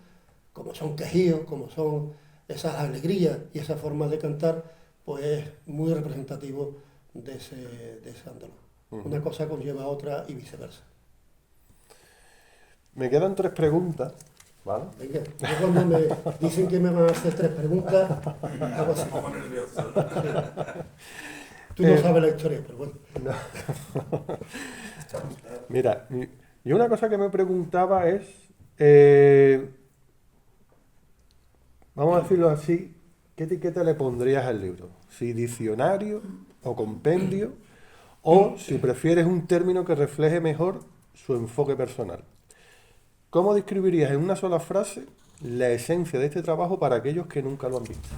como son quejíos, como son esas alegrías y esas formas de cantar, pues es muy representativo de ese andaluz. Una cosa conlleva a otra y viceversa. Me quedan 3 preguntas, ¿vale? Venga, yo cuando me dicen que me van a hacer 3 preguntas, hago así. Sí. Tú no sabes la historia, pero bueno. Mira, y una cosa que me preguntaba es, vamos a decirlo así, ¿qué etiqueta le pondrías al libro? Si diccionario o compendio, o si prefieres un término que refleje mejor su enfoque personal. ¿Cómo describirías en una sola frase la esencia de este trabajo para aquellos que nunca lo han visto?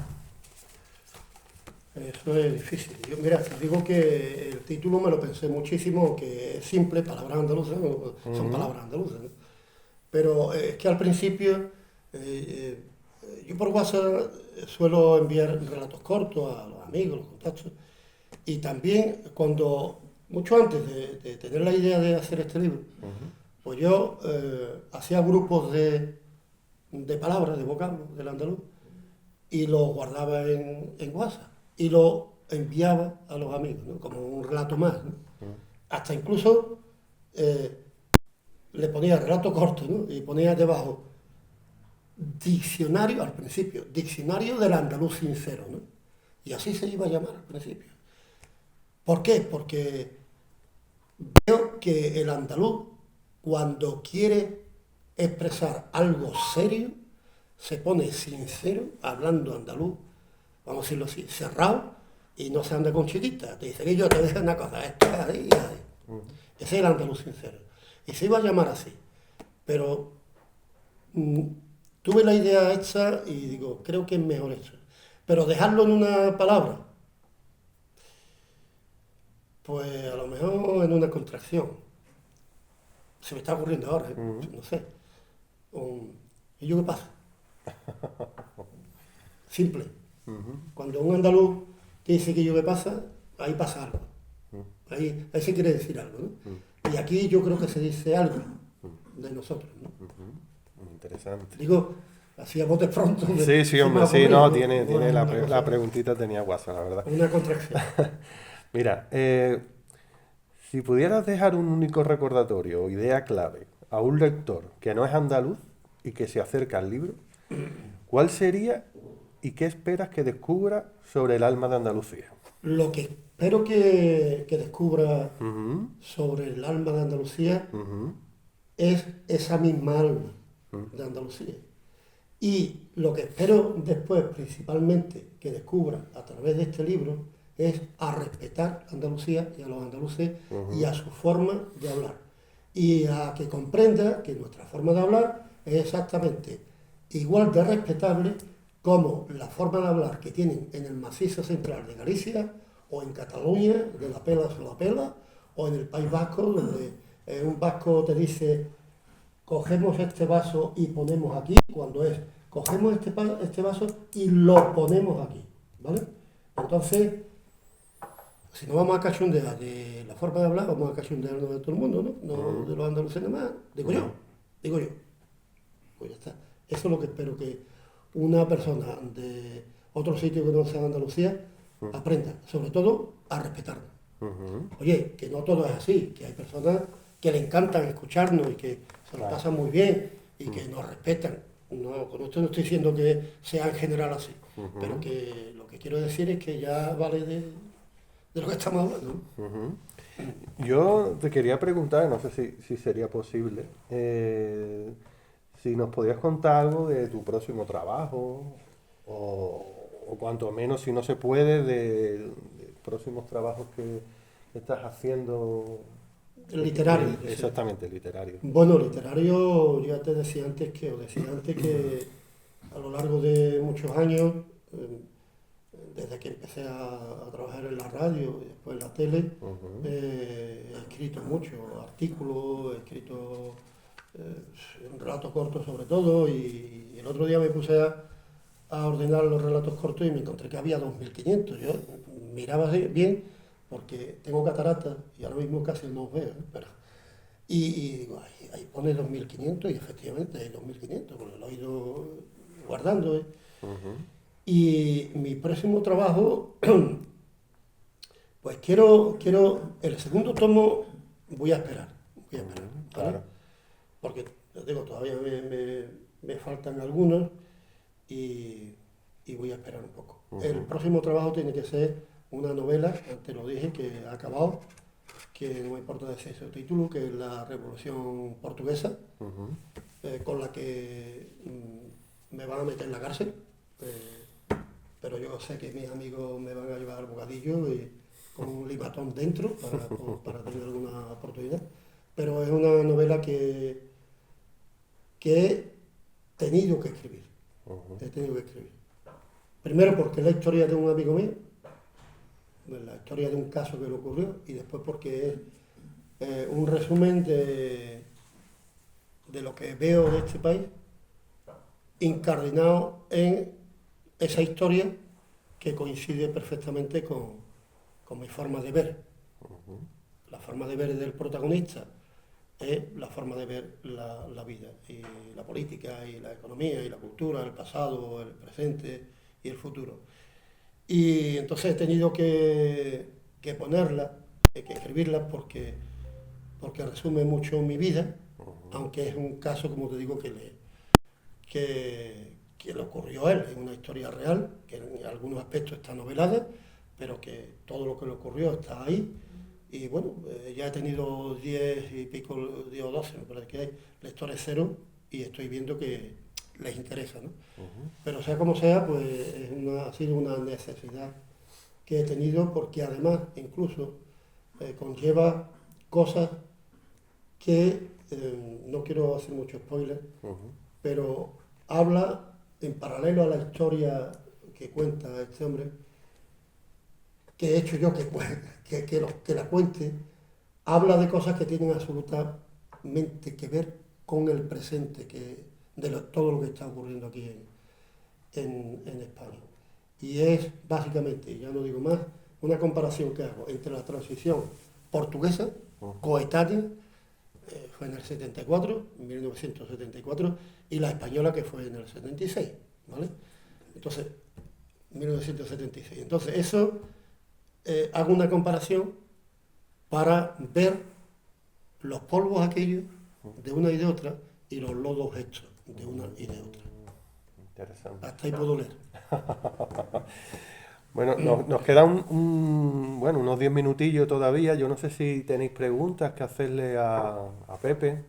Eso es difícil. Yo, mira, te digo que el título me lo pensé muchísimo, que es simple, palabras andaluzas, son palabras andaluzas, ¿no? Pero es que al principio, yo por WhatsApp suelo enviar relatos cortos a los amigos, los contactos, y también cuando, mucho antes de tener la idea de hacer este libro, pues yo hacía grupos de palabras, de vocablos del andaluz, y los guardaba en WhatsApp y los enviaba a los amigos, ¿no? Como un relato más, ¿no? Hasta incluso le ponía relato corto, ¿no? Y ponía debajo diccionario, al principio, diccionario del andaluz sincero, ¿no? Y así se iba a llamar al principio. ¿Por qué? Porque veo que el andaluz, cuando quiere expresar algo serio, se pone sincero, hablando andaluz, vamos a decirlo así, cerrado, y no se anda con chiquitas. Te dice que yo te dejo una cosa, esto es así y así. Ese es el andaluz sincero. Y se iba a llamar así. Pero tuve la idea hecha y digo, creo que es mejor eso. Pero dejarlo en una palabra, pues a lo mejor en una contracción. Se me está ocurriendo ahora, ¿eh? No sé. ¿Y yo qué pasa? Simple. Cuando un andaluz te dice que yo qué pasa, ahí pasa algo. Ahí se quiere decir algo, ¿no? Y aquí yo creo que se dice algo de nosotros, ¿no? Interesante. Digo, así a bote pronto. Sí, hombre, sí, no, tiene la preguntita tenía guasa, la verdad. Una contracción. Mira, si pudieras dejar un único recordatorio o idea clave a un lector que no es andaluz y que se acerca al libro, ¿cuál sería y qué esperas que descubra sobre el alma de Andalucía? Lo que espero que descubra Ujú, sobre el alma de Andalucía ujú, es esa misma alma de Andalucía. Y lo que espero después, principalmente, que descubra a través de este libro, es a respetar a Andalucía y a los andaluces y a su forma de hablar. Y a que comprenda que nuestra forma de hablar es exactamente igual de respetable como la forma de hablar que tienen en el macizo central de Galicia o en Cataluña, de la pela a la pela, o en el País Vasco, donde un vasco te dice cogemos este vaso y ponemos aquí, cuando es cogemos este vaso y lo ponemos aquí, ¿vale? Entonces, si no vamos a cachondear de la forma de hablar, vamos a cachondearnos de todo el mundo, ¿no? No de los andaluces nada más, digo yo. Pues ya está. Eso es lo que espero que una persona de otro sitio que no sea Andalucía aprenda, sobre todo a respetarnos. Oye, que no todo es así, que hay personas que le encantan escucharnos y que se lo pasan muy bien y que nos respetan. No, con esto no estoy diciendo que sea en general así, pero que lo que quiero decir es que ya vale de lo que estamos hablando, ¿no? Yo te quería preguntar, no sé si sería posible, si nos podías contar algo de tu próximo trabajo o cuanto menos, si no se puede, de próximos trabajos que estás haciendo. Literario. Exactamente, literario. Bueno, literario, ya te decía antes que a lo largo de muchos años, desde que empecé a trabajar en la radio y después en la tele, he escrito mucho, artículos, he escrito un relato corto sobre todo, y el otro día me puse a ordenar los relatos cortos y me encontré que había 2.500. Yo miraba bien porque tengo cataratas y ahora mismo casi no veo, ¿eh? Y digo, ahí pone 2.500 y efectivamente hay 2.500, porque lo he ido guardando, ¿eh? Y mi próximo trabajo, pues quiero, el segundo tomo voy a esperar, ¿vale? Claro. Porque, te digo, todavía me faltan algunos y voy a esperar un poco. El próximo trabajo tiene que ser una novela, antes lo dije, que ha acabado, que no me importa decir su título, que es La Revolución Portuguesa, con la que me van a meter en la cárcel, pero yo sé que mis amigos me van a llevar al bocadillo y con un limatón dentro para tener alguna oportunidad. Pero es una novela que he tenido que escribir. He tenido que escribir. Primero porque es la historia de un amigo mío, la historia de un caso que le ocurrió, y después porque es un resumen de lo que veo de este país, incardinado en esa historia que coincide perfectamente con mi forma de ver. La forma de ver del protagonista es la forma de ver la vida, y la política, y la economía, y la cultura, el pasado, el presente y el futuro. Y entonces he tenido que ponerla, que escribirla, porque resume mucho mi vida, aunque es un caso, como te digo, que le ocurrió a él, es una historia real, que en algunos aspectos está novelada, pero que todo lo que le ocurrió está ahí. Y bueno, ya he tenido 10 y pico, 10 o 12, me parece que hay lectores cero, y estoy viendo que les interesa, ¿no? Pero sea como sea, pues ha sido una necesidad que he tenido, porque además incluso conlleva cosas que, no quiero hacer mucho spoiler, pero habla en paralelo a la historia que cuenta este hombre, que he hecho yo que la cuente, habla de cosas que tienen absolutamente que ver con el presente, todo lo que está ocurriendo aquí en España. Y es básicamente, ya no digo más, una comparación que hago entre la transición portuguesa, coetánea, fue en el 74, en 1974, y la española, que fue en el 76, ¿vale? Entonces, 1976. Entonces, eso, hago una comparación para ver los polvos aquellos de una y de otra, y los lodos estos de una y de otra. Interesante. Hasta ahí puedo leer. Bueno, nos quedan bueno, unos 10 minutillos todavía. Yo no sé si tenéis preguntas que hacerle a Pepe.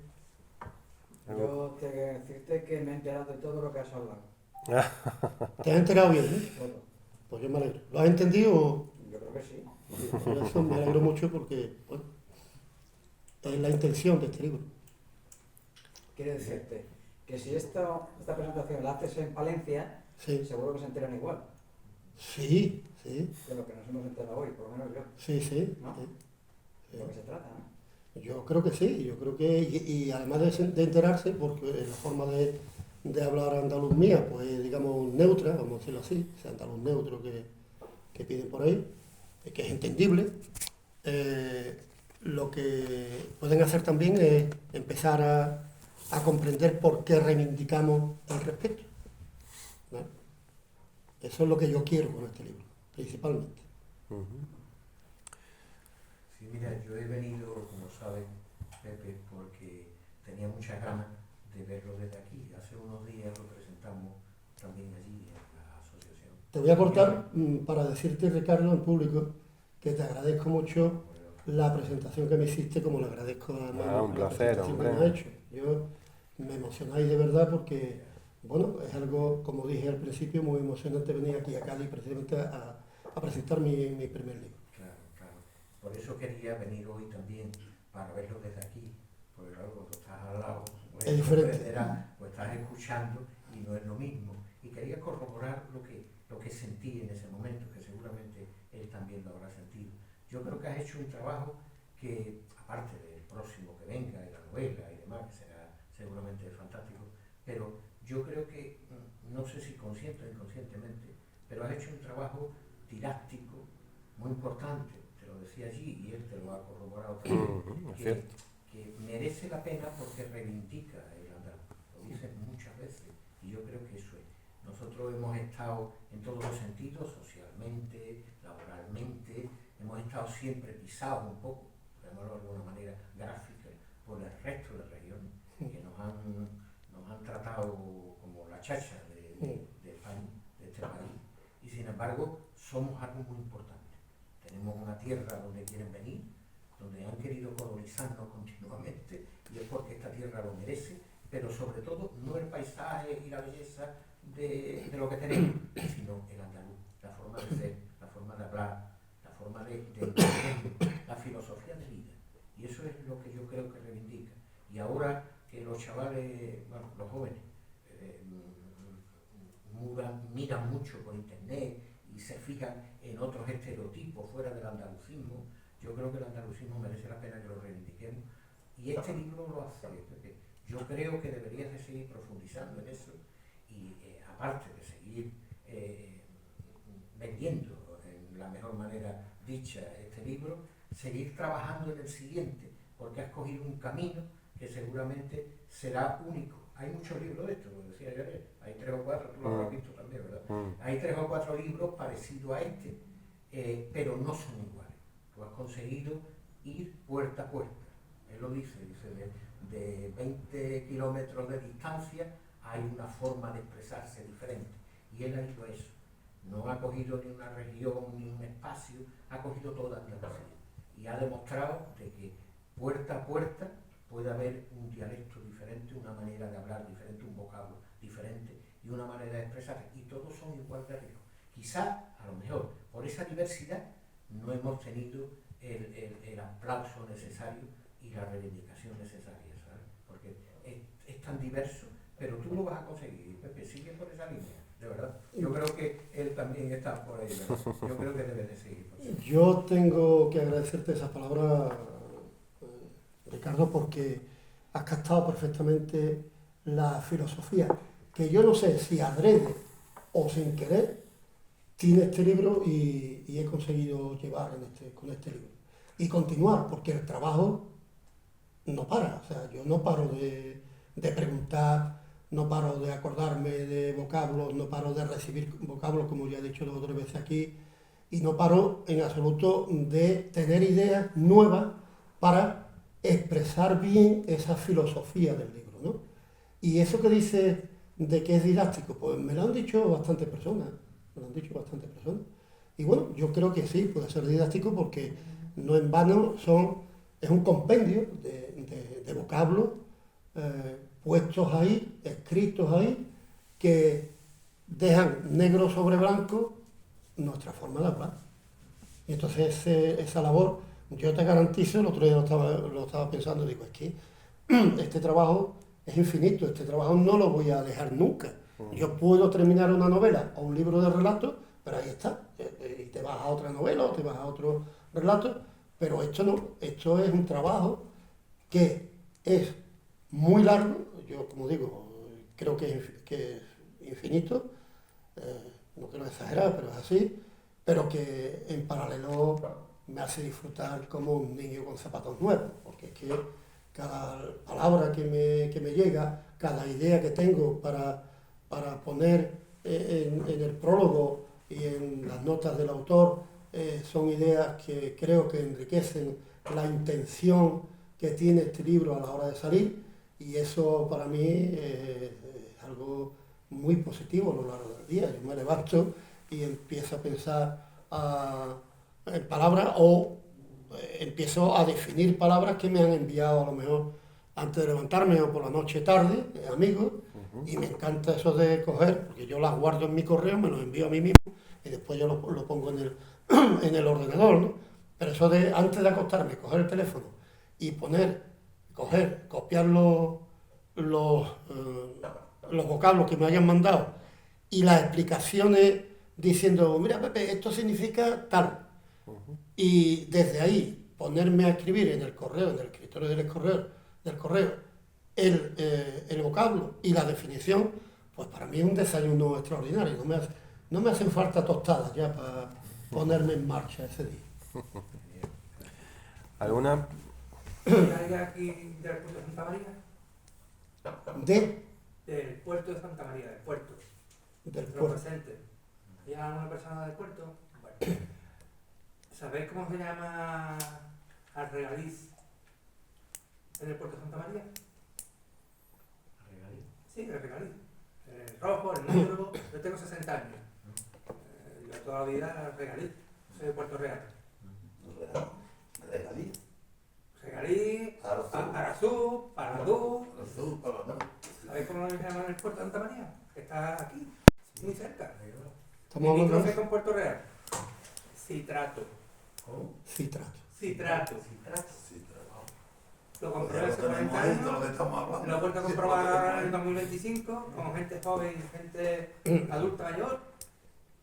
Yo tengo que decirte que me he enterado de todo lo que has hablado. ¿Te has enterado bien, no? Todo. Pues yo me alegro. ¿Lo has entendido? Yo creo que sí. Por eso me alegro mucho, porque bueno, es la intención de este libro. Quiero decirte que si esta presentación la haces en Palencia, Sí, seguro que se enteran igual sí, de lo que nos hemos enterado hoy, por lo menos yo. sí. ¿No? Sí. De lo que se trata, ¿no? Yo creo que sí, yo creo que, y además de enterarse, porque la forma de hablar andaluz mía, pues digamos neutra, vamos a decirlo así, ese andaluz neutro que piden por ahí, que es entendible. Lo que pueden hacer también es empezar a comprender por qué reivindicamos el respeto, ¿no? Eso es lo que yo quiero con este libro, principalmente. Sí, mira, yo he venido, como saben, Pepe, porque tenía muchas ganas de verlo desde aquí. Hace unos días lo presentamos también allí en la asociación. Te voy a cortar para decirte, Ricardo, en público, que te agradezco mucho la presentación que me hiciste, como le agradezco a Manu Un la placer, presentación que hombre. me ha hecho. Yo me emocionáis de verdad, porque, bueno, es algo, como dije al principio, muy emocionante venir aquí a Cádiz precisamente a presentar mi primer libro. Claro, claro. Por eso quería venir hoy también, para verlo desde aquí, porque claro, cuando estás al lado, pues, Es diferente. pues estás escuchando y no es lo mismo. Y quería corroborar lo que sentí en ese momento, que seguramente él también lo habrá sentido. Yo creo que has hecho un trabajo que, aparte del próximo que venga, y la novela y demás, que será seguramente fantástico, pero yo creo que, no sé si consciente o inconscientemente, pero has hecho un trabajo didáctico muy importante, te lo decía allí y él te lo ha corroborado también, que merece la pena porque reivindica el andaluz, lo dice muchas veces, y yo creo que eso es. Nosotros hemos estado en todos los sentidos, socialmente, laboralmente, hemos estado siempre pisados un poco, por llamarlo de alguna manera gráfica, por el resto de regiones que nos han tratado como la chacha de España, de este país. Y sin embargo, somos algo muy importante. Tenemos una tierra donde quieren venir, donde han querido colonizarnos continuamente, y es porque esta tierra lo merece, pero sobre todo no el paisaje y la belleza de lo que tenemos, sino el andaluz, la forma de ser, la forma de hablar, la forma de entender, la filosofía de vida. Y eso es lo que yo creo que reivindica. Y ahora que los chavales, bueno, los jóvenes, miran mucho por internet y se fijan en otros estereotipos fuera del andalucismo, yo creo que el andalucismo merece la pena que lo reivindiquemos. Y este libro lo hace, porque yo creo que deberías de seguir profundizando en eso y aparte de seguir vendiendo en la mejor manera dicha este libro, seguir trabajando en el siguiente, porque has cogido un camino que seguramente será único. Hay muchos libros de esto, como decía yo ayer, hay 3 o 4, tú lo habrás visto también, ¿verdad? Hay 3 o 4 libros parecidos a este, pero no son iguales. Tú has conseguido ir puerta a puerta. Él lo dice de 20 kilómetros de distancia hay una forma de expresarse diferente. Y él ha ido a eso. No ha cogido ni una región ni un espacio, ha cogido toda Andalucía. Y ha demostrado de que puerta a puerta puede haber un dialecto diferente, una manera de hablar diferente, un vocablo diferente y una manera de expresarse. Y todos son igual de ricos. Quizá, a lo mejor, por esa diversidad no hemos tenido el aplauso necesario y la reivindicación necesaria, ¿sabes? Porque es tan diverso, pero tú lo vas a conseguir, Pepe, sigue por esa línea, de verdad. Yo creo que él también está por ahí, ¿verdad? Yo creo que debe de seguir por ahí. Yo tengo que agradecerte esas palabras, Ricardo, porque has captado perfectamente la filosofía, que yo no sé si adrede o sin querer tiene este libro y he conseguido llevar con este libro. Y continuar, porque el trabajo no para, o sea, yo no paro de preguntar, no paro de acordarme de vocablos, no paro de recibir vocablos, como ya he dicho 2 o 3 veces aquí, y no paro en absoluto de tener ideas nuevas para expresar bien esa filosofía del libro, ¿no? Y eso que dice de que es didáctico, pues me lo han dicho bastantes personas, Y bueno, yo creo que sí, puede ser didáctico porque no en vano es un compendio de vocablos puestos ahí, escritos ahí, que dejan negro sobre blanco nuestra forma de hablar. Y entonces esa labor, yo te garantizo, el otro día lo estaba pensando, digo, es que este trabajo es infinito, este trabajo no lo voy a dejar nunca. Yo puedo terminar una novela o un libro de relatos, pero ahí está, y te vas a otra novela o te vas a otro relato, pero esto no, esto es un trabajo que es muy largo, yo como digo, creo que es infinito, no quiero exagerar, pero es así, pero que en paralelo me hace disfrutar como un niño con zapatos nuevos, porque es que cada palabra que me llega, cada idea que tengo para poner en el prólogo y en las notas del autor, son ideas que creo que enriquecen la intención que tiene este libro a la hora de salir, y eso para mí es algo muy positivo a lo largo del día. Yo me levanto y empiezo a pensar en palabras o empiezo a definir palabras que me han enviado a lo mejor antes de levantarme o por la noche tarde, amigos, y me encanta eso de coger, porque yo las guardo en mi correo, me los envío a mí mismo y después yo lo pongo en el ordenador, ¿no? Pero eso de antes de acostarme, coger el teléfono y copiar los vocablos que me hayan mandado y las explicaciones diciendo, mira Pepe, esto significa tal. Y desde ahí ponerme a escribir en el correo, en el escritorio del correo, el vocablo y la definición, pues para mí es un desayuno extraordinario. No me hacen falta tostadas ya para ponerme en marcha ese día. ¿Alguna? ¿Hay aquí del puerto de Santa María? Del puerto de Santa María, del puerto. Del Lo puerto. presente. ¿Hay alguna persona del puerto? Bueno. ¿Sabéis cómo se llama al regaliz en el puerto de Santa María? Sí, el regaliz. El rojo, el negro. Yo tengo 60 años. Yo toda la vida el regaliz. Soy de Puerto Real. Mía, que está aquí, muy cerca. Estamos hablando Limítrofe de con Puerto Real. Citrato. ¿Cómo? citrato. Citrato. Citrato. Lo Pues compré ya lo hace tenemos 40 ahí, todo lo años. que estamos hablando. Lo he vuelto a Sí, comprobar lo tenemos ahora en ahí. el 2025 con gente joven y gente adulta mayor,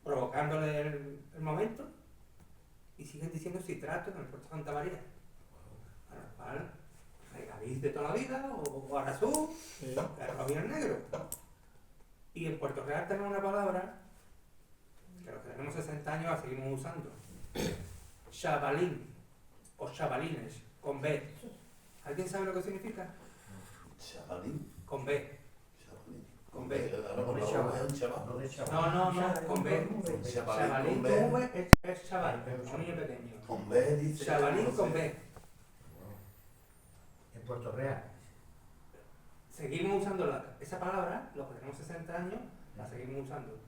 provocándole el momento, y siguen diciendo citrato en el puerto de Santa María. A lo cual, regaliz de toda la vida, o Arasú, Sí. el rojo y el negro. Y en Puerto Real tenemos una palabra que los que tenemos 60 años la seguimos usando. Chavalín, o chavalines, con B. ¿Alguien sabe lo que significa? Chavalín. Con B. Chavalín. Con B. Ahora No por de la chaval. boca es un chaval. No de chaval. No, con B. Chavalín con con B. V es chaval, un niño pequeño. Con B dice. Chavalín no sé. con B. En Puerto Real. Seguimos usando esa palabra, los que tenemos 60 años, la seguimos usando.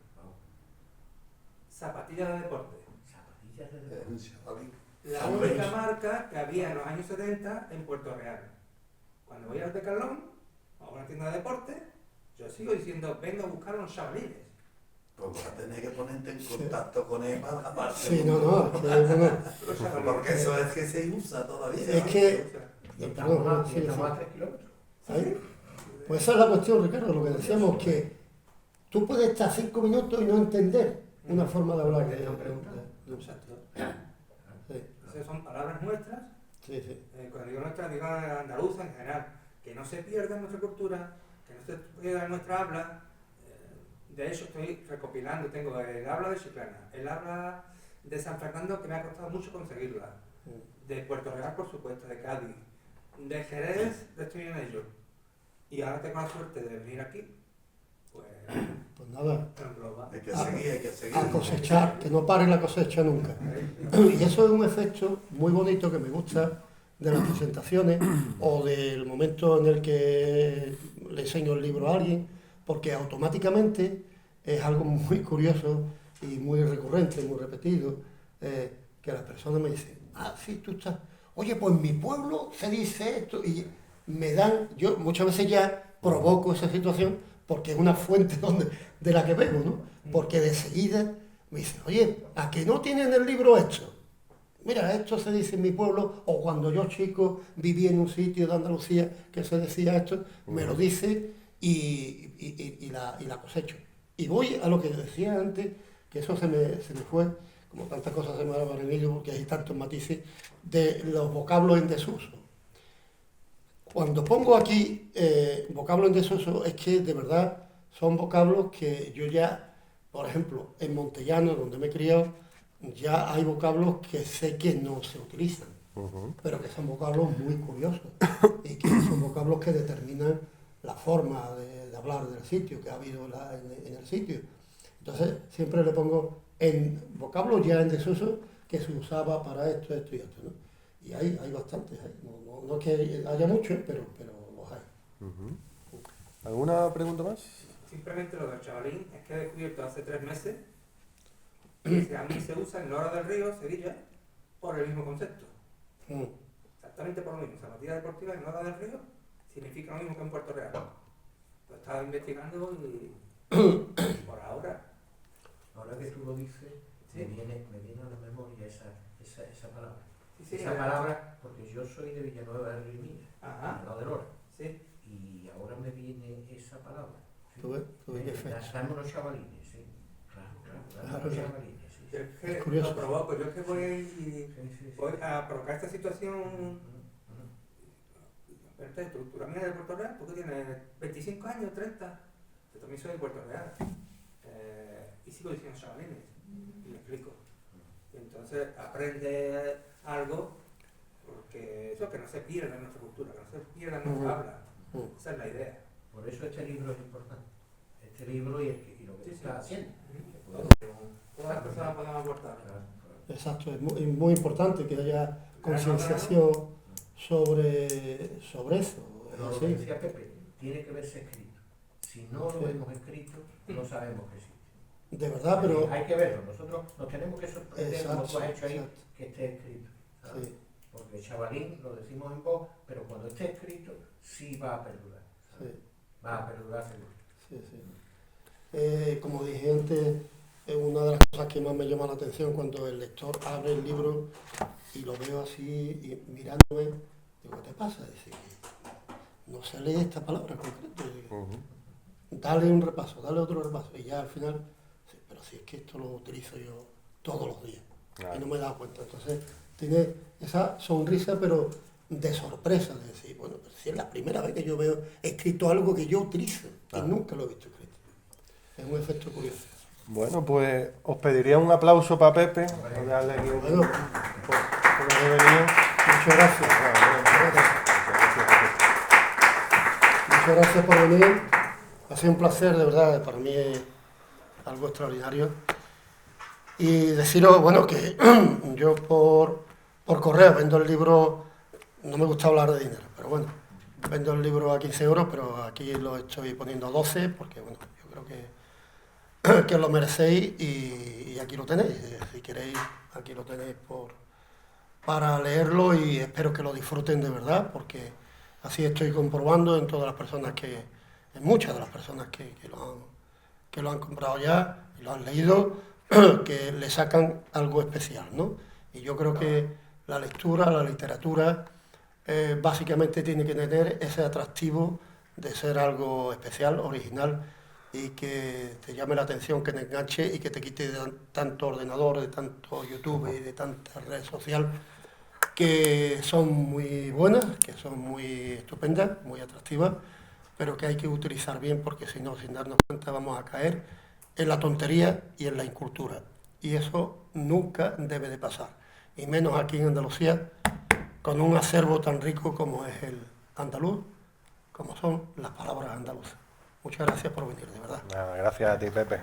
Zapatillas de deporte. Zapatillas de Es deporte. un chavalín. La Con única B. marca que había en los años 70 en Puerto Real. Cuando voy al Decathlon o a una tienda de deporte, yo sigo diciendo, vengo a buscar unos chavalines. Pues vas a tener que ponerte en contacto con él para aparte. Sí, no, Los chavalines. Porque eso es que se usa todavía. Es que- Y Perdón, estamos, sí, y estamos sí. a 3 kilómetros. ¿Ahí? Pues esa es la cuestión, Ricardo, lo que decíamos, que tú puedes estar 5 minutos y no entender una forma de hablar de un Exacto. Sí, Entonces son palabras nuestras, sí, sí. cuando digo nuestras, digo andaluza en general, que no se pierda en nuestra cultura, que no se pierda en nuestra habla. De hecho, estoy recopilando, tengo el habla de Chiclana, el habla de San Fernando, que me ha costado mucho conseguirla, de Puerto Real, por supuesto, de Cádiz, de Jerez, estoy en ello. Y ahora tengo la suerte de venir aquí, pues Pues nada, lo engloba. Hay que seguir, hay que seguir. a cosechar, que no pare la cosecha nunca. Y eso es un efecto muy bonito que me gusta de las presentaciones o del momento en el que le enseño el libro a alguien, porque automáticamente es algo muy curioso y muy recurrente, muy repetido, que las personas me dicen, ah, sí, tú estás, oye, pues en mi pueblo se dice esto, y me dan, yo muchas veces ya provoco esa situación porque es una fuente de la que bebo, ¿no? Porque de seguida me dicen, oye, ¿a que no tienen el libro esto? Mira, esto se dice en mi pueblo, o cuando yo chico viví en un sitio de Andalucía que se decía esto, me lo dice y la cosecho. Y voy a lo que decía antes, que eso se me fue, como tantas cosas se me van en ello, porque hay tantos matices, de los vocablos en desuso. Cuando pongo aquí vocablos en desuso, es que de verdad son vocablos que yo ya, por ejemplo, en Montellano, donde me he criado, ya hay vocablos que sé que no se utilizan, pero que son vocablos muy curiosos y que son vocablos que determinan la forma de hablar del sitio, que ha habido en el sitio. Entonces, siempre le pongo en vocablos ya en desuso que se usaba para esto, esto y esto, ¿no? Y hay bastantes, no es que haya muchos, pero los hay. ¿Alguna pregunta más? Simplemente lo del chavalín es que he descubierto hace 3 meses que a mí se usa en Lora del Río, Sevilla, por el mismo concepto. Mm. Exactamente por lo mismo. Zapatilla deportiva en Lora del Río significa lo mismo que en Puerto Real. Lo estaba investigando y por ahora. Ahora que tú lo dices, Sí. me viene a la memoria esa palabra. Sí, Esa palabra, porque yo soy de Villanueva de Rimini, Ajá, al lado de Lora, sí. y ahora me viene esa palabra. Sí. ¿Tú ves qué fecha? Dame unos chavalines, sí. Claro, dame unos chavalines, sí. Yo es que Es curioso. lo provoco, yo es que Sí, sí. voy a provocar esta situación. Perfecto, tú mía de Puerto Real, tú que tienes 25 años, 30, yo también soy de Puerto Real. Y sigo diciendo chavalines, y me explico. Y entonces aprende algo, porque eso que no se pierda en nuestra cultura, que no se pierda en nuestra habla. Esa es la idea. Por eso este libro es importante. Este libro y lo que Sí, sí. está haciendo. Todas las personas podemos aportar. Exacto, es muy importante que haya concienciación sobre eso. Pero lo que decía Pepe, tiene que verse escrito. Si no lo vemos escrito, no sabemos que existe. De verdad, pero... Hay que verlo. Nosotros nos tenemos que sorprender, como tú has hecho ahí, exacto. que esté escrito. ¿sabes? Sí, Porque chavalín lo decimos en voz, pero cuando esté escrito sí va a perdurar. ¿sabes? sí, Va a perdurar seguro. sí, sí. como dije antes, es una de las cosas que más me llama la atención cuando el lector abre el libro y lo veo así y mirándome, digo, ¿qué te pasa? Dice, no se lee esta palabra en concreto. Digo, dale un repaso, dale otro repaso. Y ya al final, sí, pero si es que esto lo utilizo yo todos los días y no me he dado cuenta. Entonces tiene esa sonrisa, pero de sorpresa, de decir, bueno, pero si es la primera vez que yo veo escrito algo que yo utilizo y nunca lo he visto escrito. Es un efecto curioso. Bueno, pues os pediría un aplauso para Pepe. Por darle aquí Bueno, por haber venido. muchas gracias. Muchas gracias por venir. Ha sido un placer, de verdad, para mí es algo extraordinario. Y deciros, bueno, que yo por correo vendo el libro, no me gusta hablar de dinero, pero bueno, vendo el libro a 15 euros, pero aquí lo estoy poniendo a 12, porque bueno, yo creo que os lo merecéis y aquí lo tenéis. Si queréis, aquí lo tenéis para leerlo y espero que lo disfruten de verdad, porque así estoy comprobando en todas las personas en muchas de las personas que lo han comprado ya y lo han leído, que le sacan algo especial, ¿no? Y yo creo que la lectura, la literatura, básicamente tiene que tener ese atractivo de ser algo especial, original, y que te llame la atención, que te enganche y que te quite de tanto ordenador, de tanto YouTube y de tanta red social, que son muy buenas, que son muy estupendas, muy atractivas, pero que hay que utilizar bien, porque si no, sin darnos cuenta, vamos a caer en la tontería y en la incultura. Y eso nunca debe de pasar, y menos aquí en Andalucía, con un acervo tan rico como es el andaluz, como son las palabras andaluzas. Muchas gracias por venir, de verdad. Gracias a ti, Pepe.